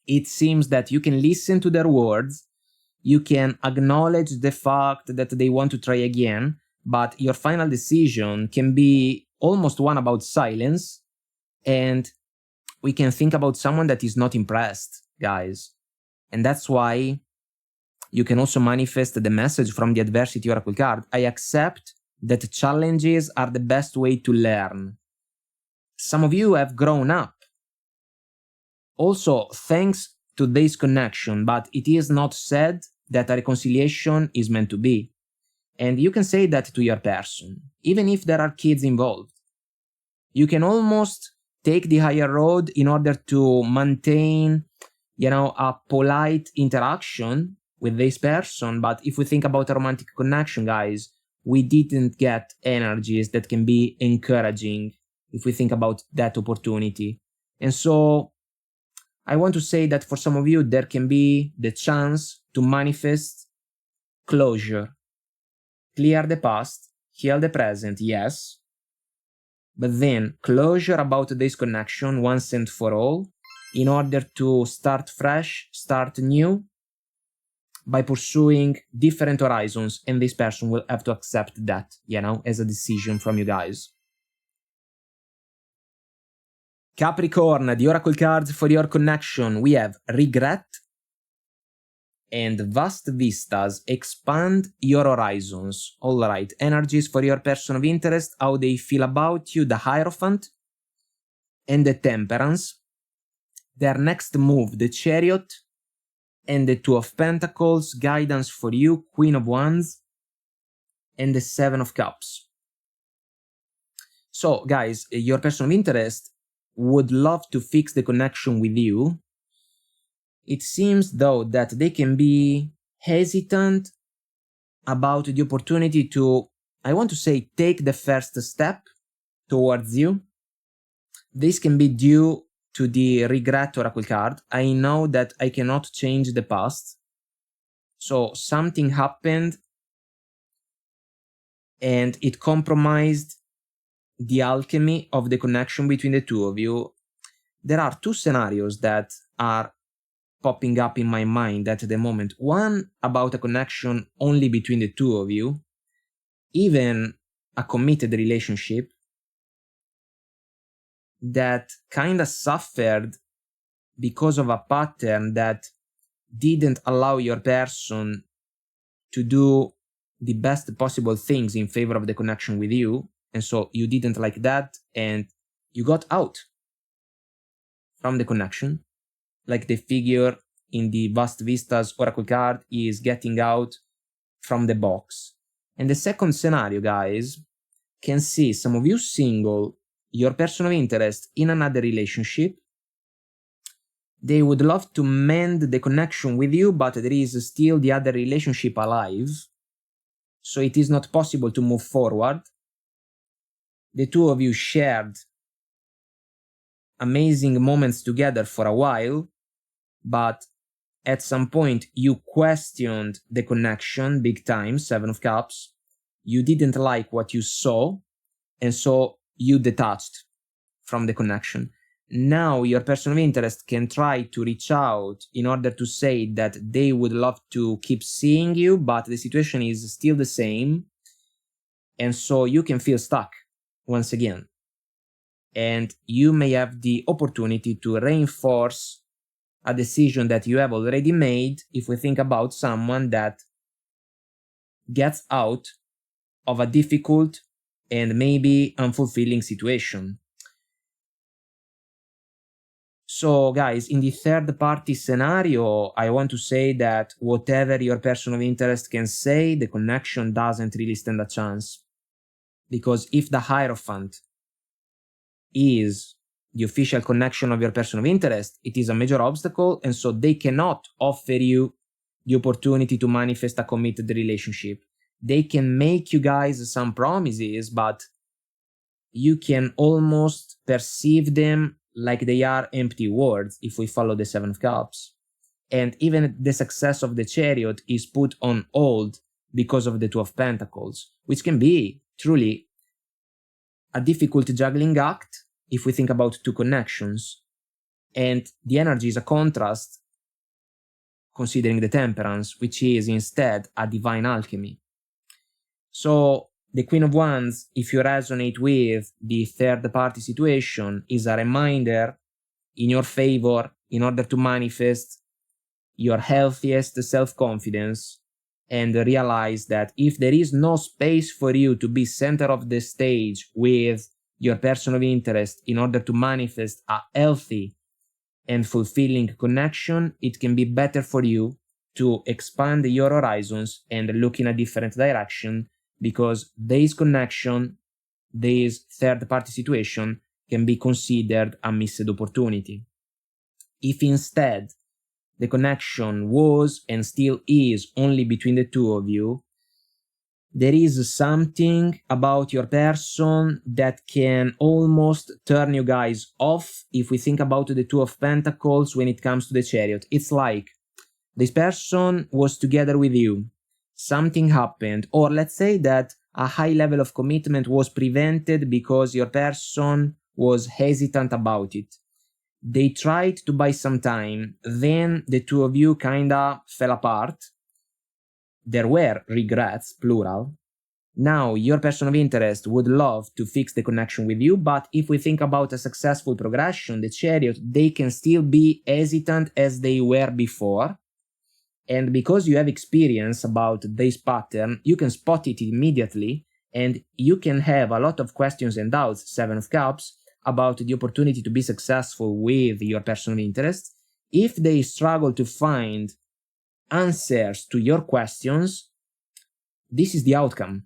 it seems that you can listen to their words, you can acknowledge the fact that they want to try again, but your final decision can be almost one about silence, and we can think about someone that is not impressed, guys. And that's why you can also manifest the message from the Adversity Oracle card. I accept that challenges are the best way to learn. Some of you have grown up. Also, thanks to this connection, but it is not said that a reconciliation is meant to be. And you can say that to your person, even if there are kids involved. You can almost take the higher road in order to maintain, a polite interaction with this person. But if we think about a romantic connection, guys, we didn't get energies that can be encouraging if we think about that opportunity. And so I want to say that for some of you, there can be the chance to manifest closure. Clear the past, heal the present, yes. But then closure about this connection once and for all, in order to start fresh, start new, by pursuing different horizons, and this person will have to accept that, as a decision from you guys. Capricorn, the oracle cards for your connection, we have regret and vast vistas. Expand your horizons. All right, energies for your person of interest, how they feel about you, the Hierophant and the Temperance. Their next move, the Chariot and the Two of Pentacles. Guidance for you, Queen of Wands and the Seven of Cups. So guys, your person of interest would love to fix the connection with you. It seems though that they can be hesitant about the opportunity to, I want to say, take the first step towards you. This can be due to the regret oracle card. I know that I cannot change the past. So something happened and it compromised the alchemy of the connection between the two of you. There are two scenarios that are popping up in my mind at the moment. One about a connection only between the two of you, even a committed relationship that kind of suffered because of a pattern that didn't allow your person to do the best possible things in favor of the connection with you. And so you didn't like that and you got out from the connection. Like the figure in the Vast Vistas oracle card is getting out from the box. And the second scenario, guys, can see some of you single, your person of interest in another relationship. They would love to mend the connection with you, but there is still the other relationship alive. So it is not possible to move forward. The two of you shared amazing moments together for a while, but At some point, you questioned the connection big time, Seven of Cups. You didn't like what you saw, and so you detached from the connection. Now your person of interest can try to reach out in order to say that they would love to keep seeing you, but the situation is still the same. And so you can feel stuck once again. And you may have the opportunity to reinforce a decision that you have already made if we think about someone that gets out of a difficult and maybe unfulfilling situation. So guys, in the third party scenario, I want to say that whatever your person of interest can say, the connection doesn't really stand a chance. Because if the Hierophant is the official connection of your person of interest, it is a major obstacle, and so they cannot offer you the opportunity to manifest a committed relationship. They can make you guys some promises, but you can almost perceive them like they are empty words if we follow the Seven of Cups. And even the success of the Chariot is put on hold because of the Two of Pentacles, which can be truly a difficult juggling act if we think about two connections. And the energy is a contrast considering the Temperance, which is instead a divine alchemy. So the Queen of Wands, if you resonate with the third party situation, is a reminder in your favor in order to manifest your healthiest self-confidence and realize that if there is no space for you to be center of the stage with your person of interest in order to manifest a healthy and fulfilling connection, it can be better for you to expand your horizons and look in a different direction, because this connection, this third-party situation, can be considered a missed opportunity. If instead the connection was and still is only between the two of you, there is something about your person that can almost turn you guys off if we think about the Two of Pentacles when it comes to the Chariot. It's like this person was together with you, something happened, or let's say that a high level of commitment was prevented because your person was hesitant about it. They tried to buy some time, then the two of you kinda fell apart. There were regrets, plural. Now your person of interest would love to fix the connection with you, but if we think about a successful progression, the Chariot, they can still be hesitant as they were before. And because you have experience about this pattern, you can spot it immediately, and you can have a lot of questions and doubts, Seven of Cups, about the opportunity to be successful with your person of interest. If they struggle to find answers to your questions, this is the outcome.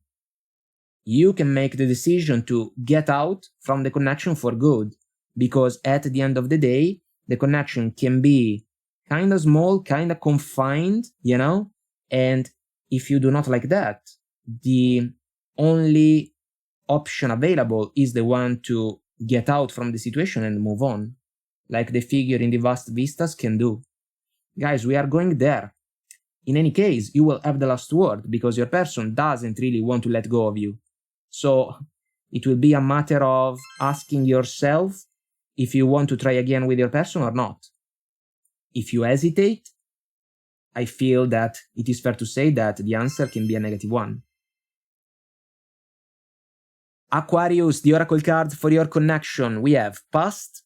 You can make the decision to get out from the connection for good, because at the end of the day, the connection can be kind of small, kind of confined, you know? And if you do not like that, the only option available is the one to get out from the situation and move on, like the figure in the Vast Vistas can do. Guys, we are going there. In any case, you will have the last word because your person doesn't really want to let go of you. So it will be a matter of asking yourself if you want to try again with your person or not. If you hesitate, I feel that it is fair to say that the answer can be a negative one. Aquarius, the oracle card for your connection. We have past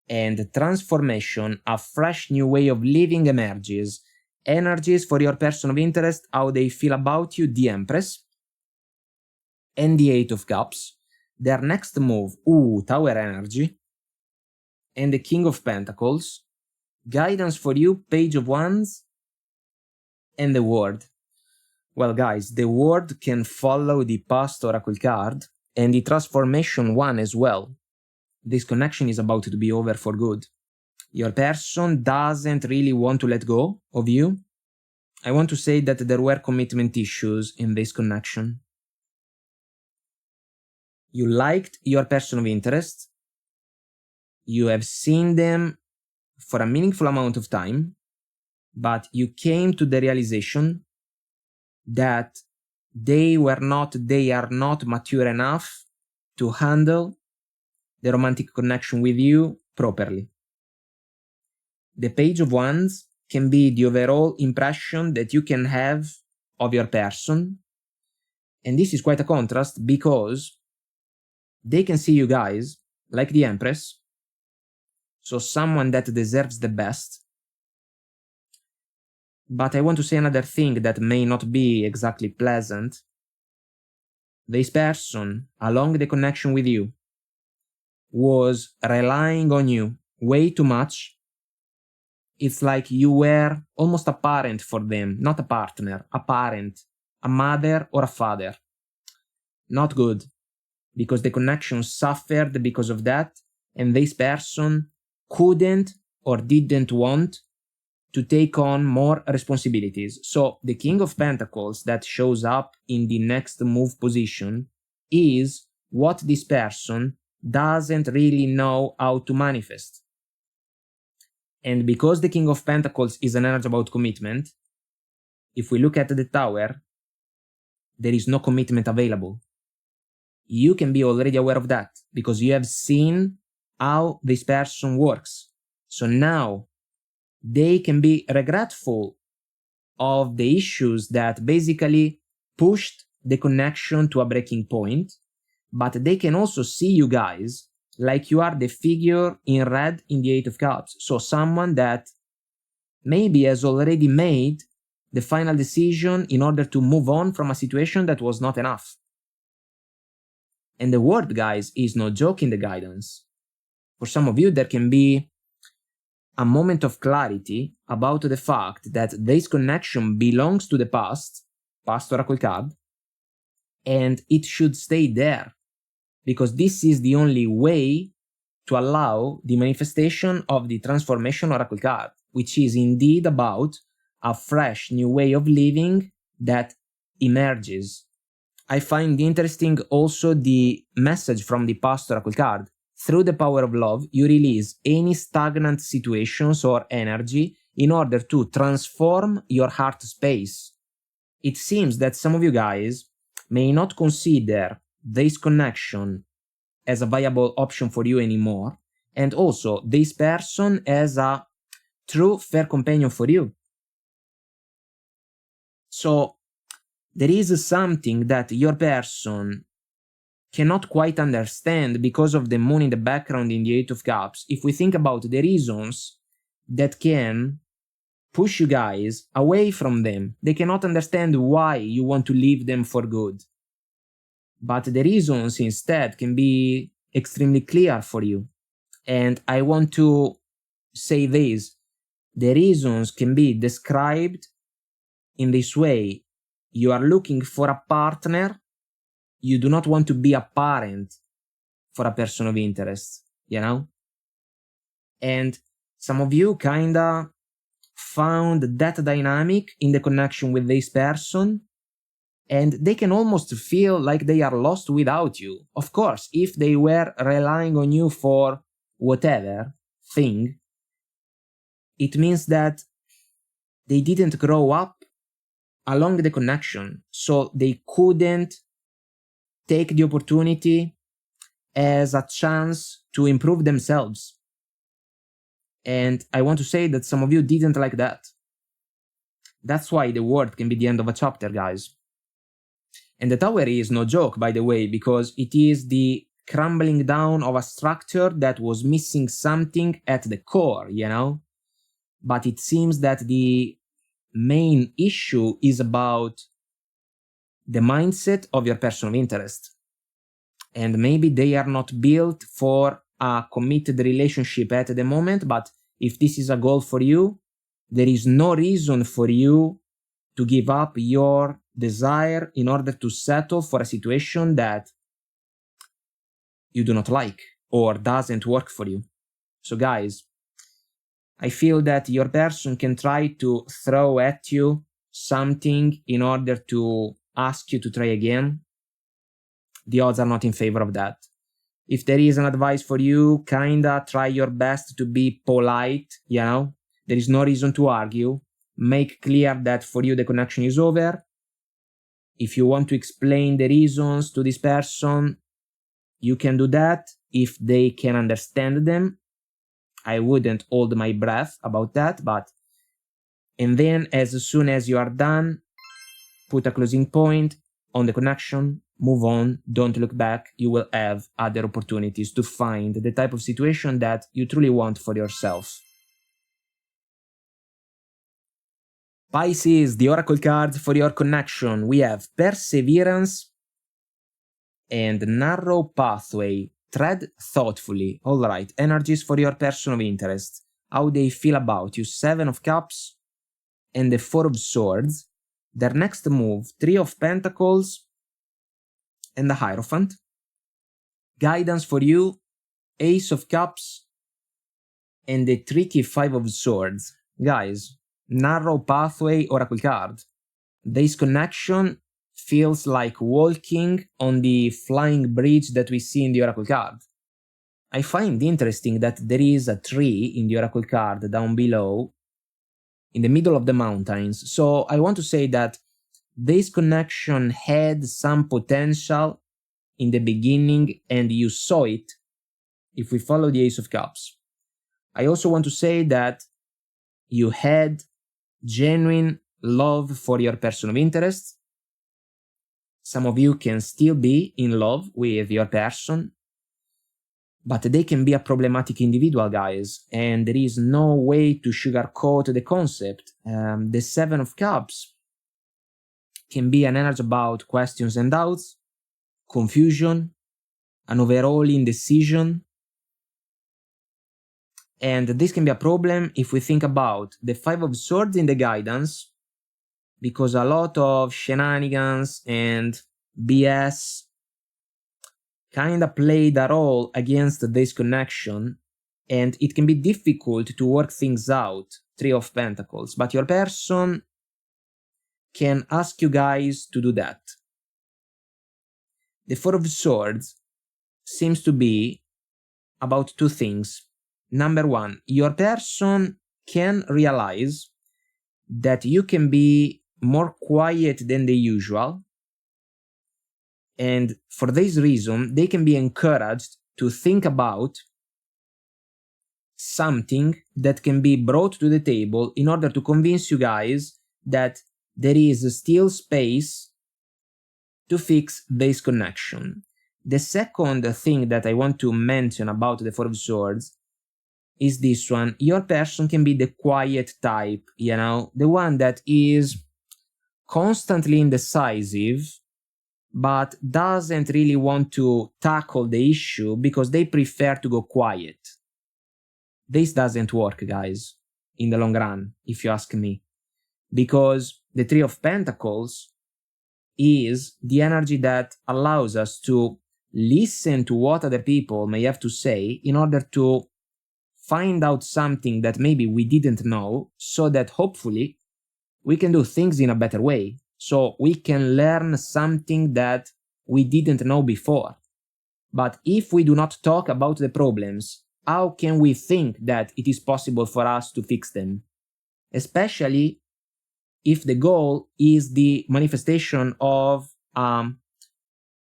and transformation. A fresh new way of living emerges. Energies for your person of interest, how they feel about you, the Empress and the Eight of Cups. Their next move, Tower energy, and the King of Pentacles. Guidance for you, Page of Wands, and the Word. Well guys, the Word can follow the past oracle card and the transformation one as well. This connection is about to be over for good. Your person doesn't really want to let go of you. I want to say that there were commitment issues in this connection. You liked your person of interest. You have seen them for a meaningful amount of time, but you came to the realization that they are not mature enough to handle the romantic connection with you properly. The Page of Wands can be the overall impression that you can have of your person, and this is quite a contrast because they can see you guys like the Empress, so someone that deserves the best. But I want to say another thing that may not be exactly pleasant. This person, along the connection with you, was relying on you way too much. It's like you were almost a parent for them, not a partner, a parent, a mother or a father. Not good, because the connection suffered because of that, and this person couldn't or didn't want to take on more responsibilities. So the King of Pentacles that shows up in the next move position is what this person doesn't really know how to manifest. And because the King of Pentacles is an energy about commitment, if we look at the Tower, there is no commitment available. You can be already aware of that because you have seen how this person works. So now they can be regretful of the issues that basically pushed the connection to a breaking point, but they can also see you guys like you are the figure in red in the Eight of Cups. So someone that maybe has already made the final decision in order to move on from a situation that was not enough. And the word, guys, is no joke in the guidance. For some of you, there can be a moment of clarity about the fact that this connection belongs to the past Oracle card, and it should stay there, because this is the only way to allow the manifestation of the Transformation Oracle card, which is indeed about a fresh new way of living that emerges. I find interesting also the message from the past Oracle card. Through the power of love, you release any stagnant situations or energy in order to transform your heart space. It seems that some of you guys may not consider this connection as a viable option for you anymore, and also this person as a true fair companion for you. So there is something that your person cannot quite understand because of the moon in the background in the Eight of Cups. If we think about the reasons that can push you guys away from them, they cannot understand why you want to leave them for good. But the reasons instead can be extremely clear for you. And I want to say this. The reasons can be described in this way. You are looking for a partner. You do not want to be a parent for a person of interest, you know? And some of you kinda found that dynamic in the connection with this person, and they can almost feel like they are lost without you. Of course, if they were relying on you for whatever thing, it means that they didn't grow up along the connection, so they couldn't take the opportunity as a chance to improve themselves. And I want to say that some of you didn't like that. That's why the word can be the end of a chapter, guys. And the Tower is no joke, by the way, because it is the crumbling down of a structure that was missing something at the core, you know? But it seems that the main issue is about the mindset of your person of interest. And maybe they are not built for a committed relationship at the moment, but if this is a goal for you, there is no reason for you to give up your desire in order to settle for a situation that you do not like or doesn't work for you. So guys, I feel that your person can try to throw at you something in order to ask you to try again. The odds are not in favor of that. If there is an advice for you, kinda try your best to be polite, you know? There is no reason to argue. make clear that for you the connection is over. If you want to explain the reasons to this person, you can do that if they can understand them. I wouldn't hold my breath about that, but... And then as soon as you are done, put a closing point on the connection, move on, don't look back. You will have other opportunities to find the type of situation that you truly want for yourself. Pisces, the oracle card for your connection. We have perseverance and narrow pathway. Tread thoughtfully. All right, energies for your person of interest. How they feel about you. 7 of Cups and the 4 of Swords. Their next move, 3 of Pentacles and the Hierophant. Guidance for you, Ace of Cups and the tricky 5 of Swords. Guys, narrow pathway oracle card. This connection feels like walking on the flying bridge that we see in the oracle card. I find interesting that there is a tree in the oracle card down below, in the middle of the mountains. So I want to say that this connection had some potential in the beginning and you saw it if we follow the Ace of Cups. I also want to say that you had genuine love for your person of interest. Some of you can still be in love with your person, but they can be a problematic individual, guys, and there is no way to sugarcoat the concept. The 7 of Cups can be an energy about questions and doubts, confusion, an overall indecision. And this can be a problem if we think about the 5 of Swords in the guidance, because a lot of shenanigans and BS kinda played a role against this connection, and it can be difficult to work things out, 3 of Pentacles, but your person can ask you guys to do that. The 4 of Swords seems to be about 2 things. Number 1, your person can realize that you can be more quiet than the usual, and for this reason they can be encouraged to think about something that can be brought to the table in order to convince you guys that there is still space to fix this connection. The second thing that I want to mention about the 4 of Swords is this one. Your person can be the quiet type, you know, the one that is constantly indecisive, but doesn't really want to tackle the issue because they prefer to go quiet. This doesn't work, guys, in the long run, if you ask me, because the 3 of Pentacles is the energy that allows us to listen to what other people may have to say in order to find out something that maybe we didn't know, so that hopefully we can do things in a better way, so we can learn something that we didn't know before. But if we do not talk about the problems, how can we think that it is possible for us to fix them? Especially if the goal is the manifestation of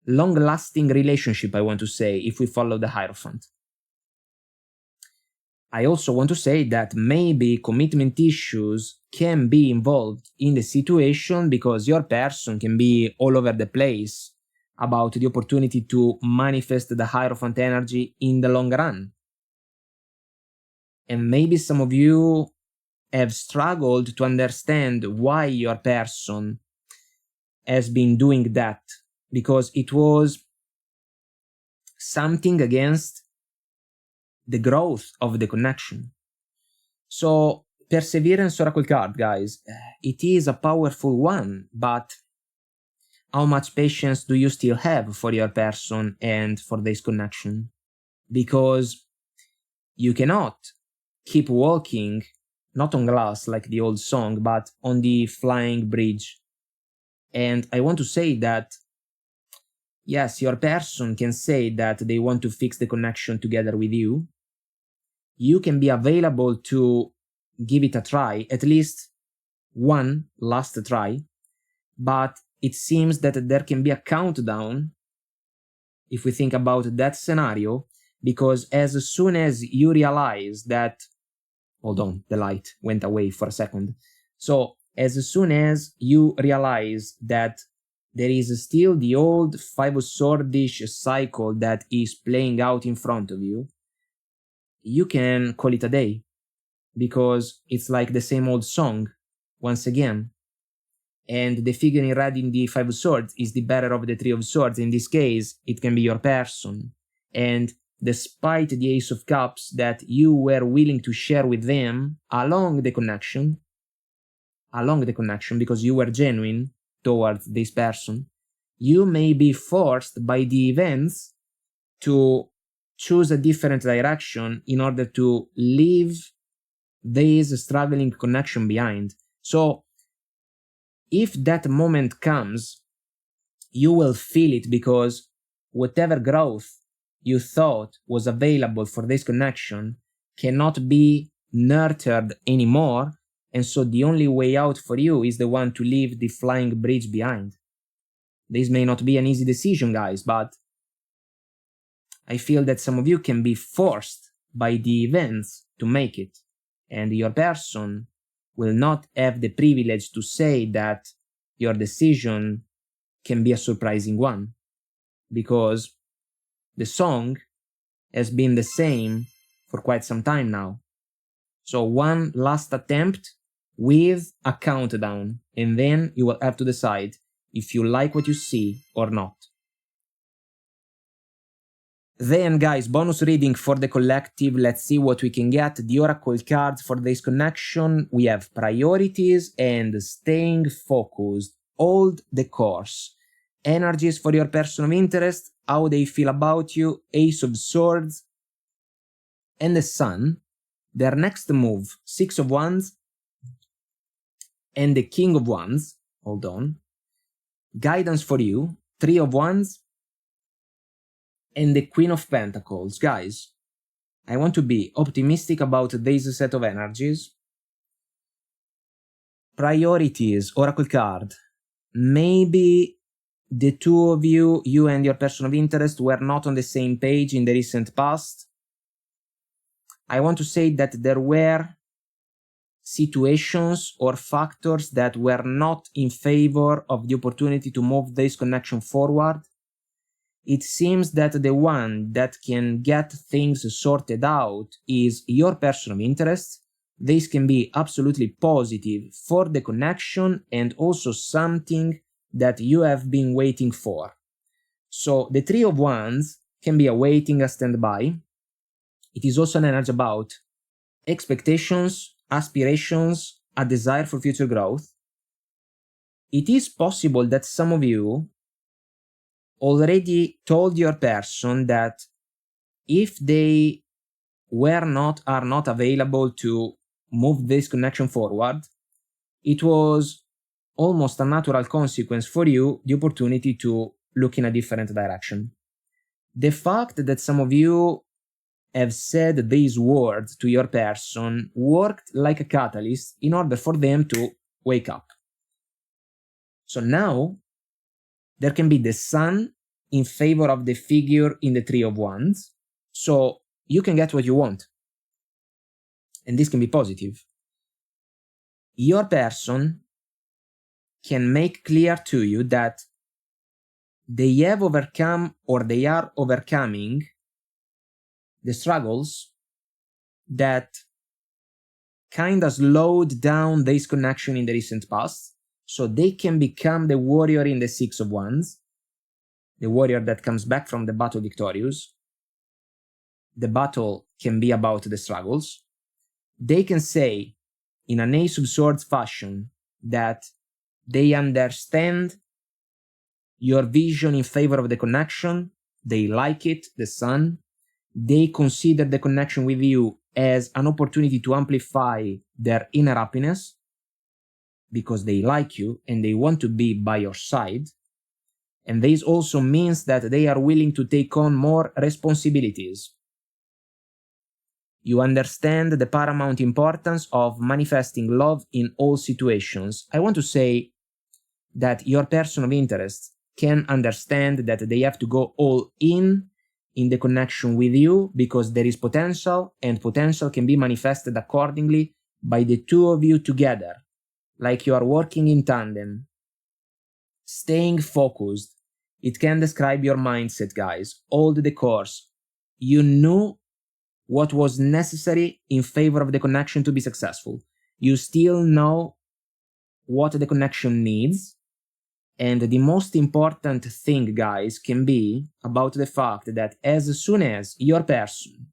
long-lasting relationship, I want to say, if we follow the Hierophant. I also want to say that maybe commitment issues can be involved in the situation because your person can be all over the place about the opportunity to manifest the Hierophant energy in the long run. And maybe some of you have struggled to understand why your person has been doing that, because it was something against the growth of the connection. So, Perseverance Oracle card, guys, it is a powerful one, but how much patience do you still have for your person and for this connection? Because you cannot keep walking, not on glass like the old song, but on the flying bridge. And I want to say that, yes, your person can say that they want to fix the connection together with you. You can be available to give it a try, at least one last try, but it seems that there can be a countdown if we think about that scenario, because as soon as you realize that, hold on, the light went away for a second. So as soon as you realize that there is still the old Five of Swords cycle that is playing out in front of you, you can call it a day, because it's like the same old song once again. And the figure in red in the Five of Swords is the bearer of the Three of Swords. In this case, it can be your person. And despite the Ace of Cups that you were willing to share with them along the connection, because you were genuine towards this person, you may be forced by the events to choose a different direction in order to leave this struggling connection behind. So if that moment comes, you will feel it, because whatever growth you thought was available for this connection cannot be nurtured anymore, and so the only way out for you is the one to leave the flying bridge behind. This may not be an easy decision, guys, but I feel that some of you can be forced by the events to make it, and your person will not have the privilege to say that your decision can be a surprising one, because the song has been the same for quite some time now. So one last attempt with a countdown, and then you will have to decide if you like what you see or not. Then, guys, bonus reading for the collective. Let's see what we can get. The oracle cards for this connection. We have priorities and staying focused. Hold the course. Energies for your person of interest. How they feel about you. Ace of Swords. And the Sun. Their next move. Six of Wands. And the King of Wands. Hold on. Guidance for you. Three of Wands. And the Queen of Pentacles. Guys, I want to be optimistic about this set of energies. Priorities, oracle card. Maybe the two of you, you and your person of interest, were not on the same page in the recent past. I want to say that there were situations or factors that were not in favor of the opportunity to move this connection forward. It seems that the one that can get things sorted out is your person of interest. This can be absolutely positive for the connection and also something that you have been waiting for. So the Three of Wands can be a waiting, a standby. It is also an energy about expectations, aspirations, a desire for future growth. It is possible that some of you already told your person that if they are not available to move this connection forward, it was almost a natural consequence for you the opportunity to look in a different direction. The fact that some of you have said these words to your person worked like a catalyst in order for them to wake up. So now there can be the Sun in favor of the figure in the Three of Wands, so you can get what you want. And this can be positive. Your person can make clear to you that they have overcome or they are overcoming the struggles that kind of slowed down this connection in the recent past, so they can become the warrior in the Six of Wands, the warrior that comes back from the battle victorious. The battle can be about the struggles. They can say, in an Ace of Swords fashion, that they understand your vision in favor of the connection, they like it, the Sun. They consider the connection with you as an opportunity to amplify their inner happiness, because they like you and they want to be by your side. And this also means that they are willing to take on more responsibilities. You understand the paramount importance of manifesting love in all situations. I want to say that your person of interest can understand that they have to go all in the connection with you because there is potential, and potential can be manifested accordingly by the two of you together, like you are working in tandem. Staying focused. It can describe your mindset, guys. All the course. You knew what was necessary in favor of the connection to be successful. You still know what the connection needs. And the most important thing, guys, can be about the fact that as soon as your person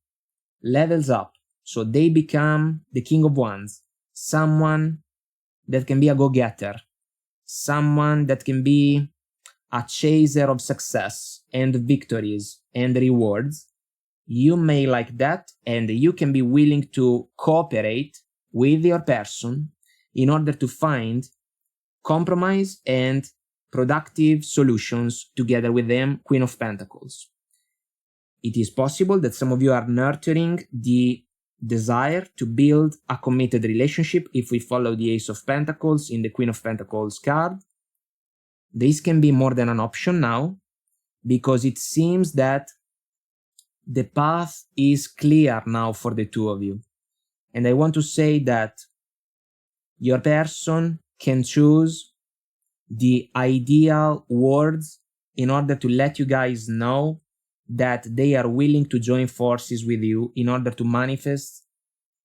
levels up, so they become the King of Wands, someone that can be a go-getter, someone that can be a chaser of success and victories and rewards, you may like that, and you can be willing to cooperate with your person in order to find compromise and productive solutions together with them, Queen of Pentacles. It is possible that some of you are nurturing the desire to build a committed relationship if we follow the Ace of Pentacles in the Queen of Pentacles card. This can be more than an option now, because it seems that the path is clear now for the two of you. And I want to say that your person can choose the ideal words in order to let you guys know that they are willing to join forces with you in order to manifest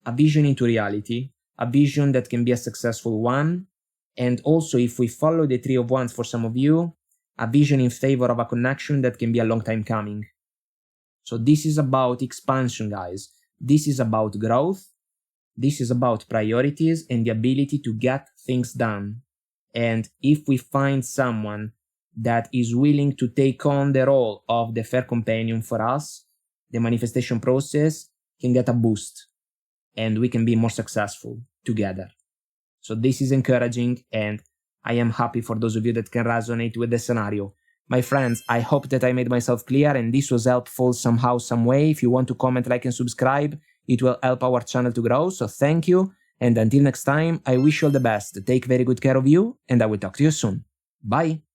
a vision into reality, a vision that can be a successful one. And also, if we follow the Three of Wands for some of you, a vision in favor of a connection that can be a long time coming. So this is about expansion, guys. This is about growth. This is about priorities and the ability to get things done. And if we find someone that is willing to take on the role of the fair companion for us, the manifestation process can get a boost and we can be more successful together. So this is encouraging, and I am happy for those of you that can resonate with the scenario. My friends, I hope that I made myself clear and this was helpful somehow, some way. If you want to comment, like, and subscribe, it will help our channel to grow. So thank you. And until next time, I wish you all the best. Take very good care of you, and I will talk to you soon. Bye.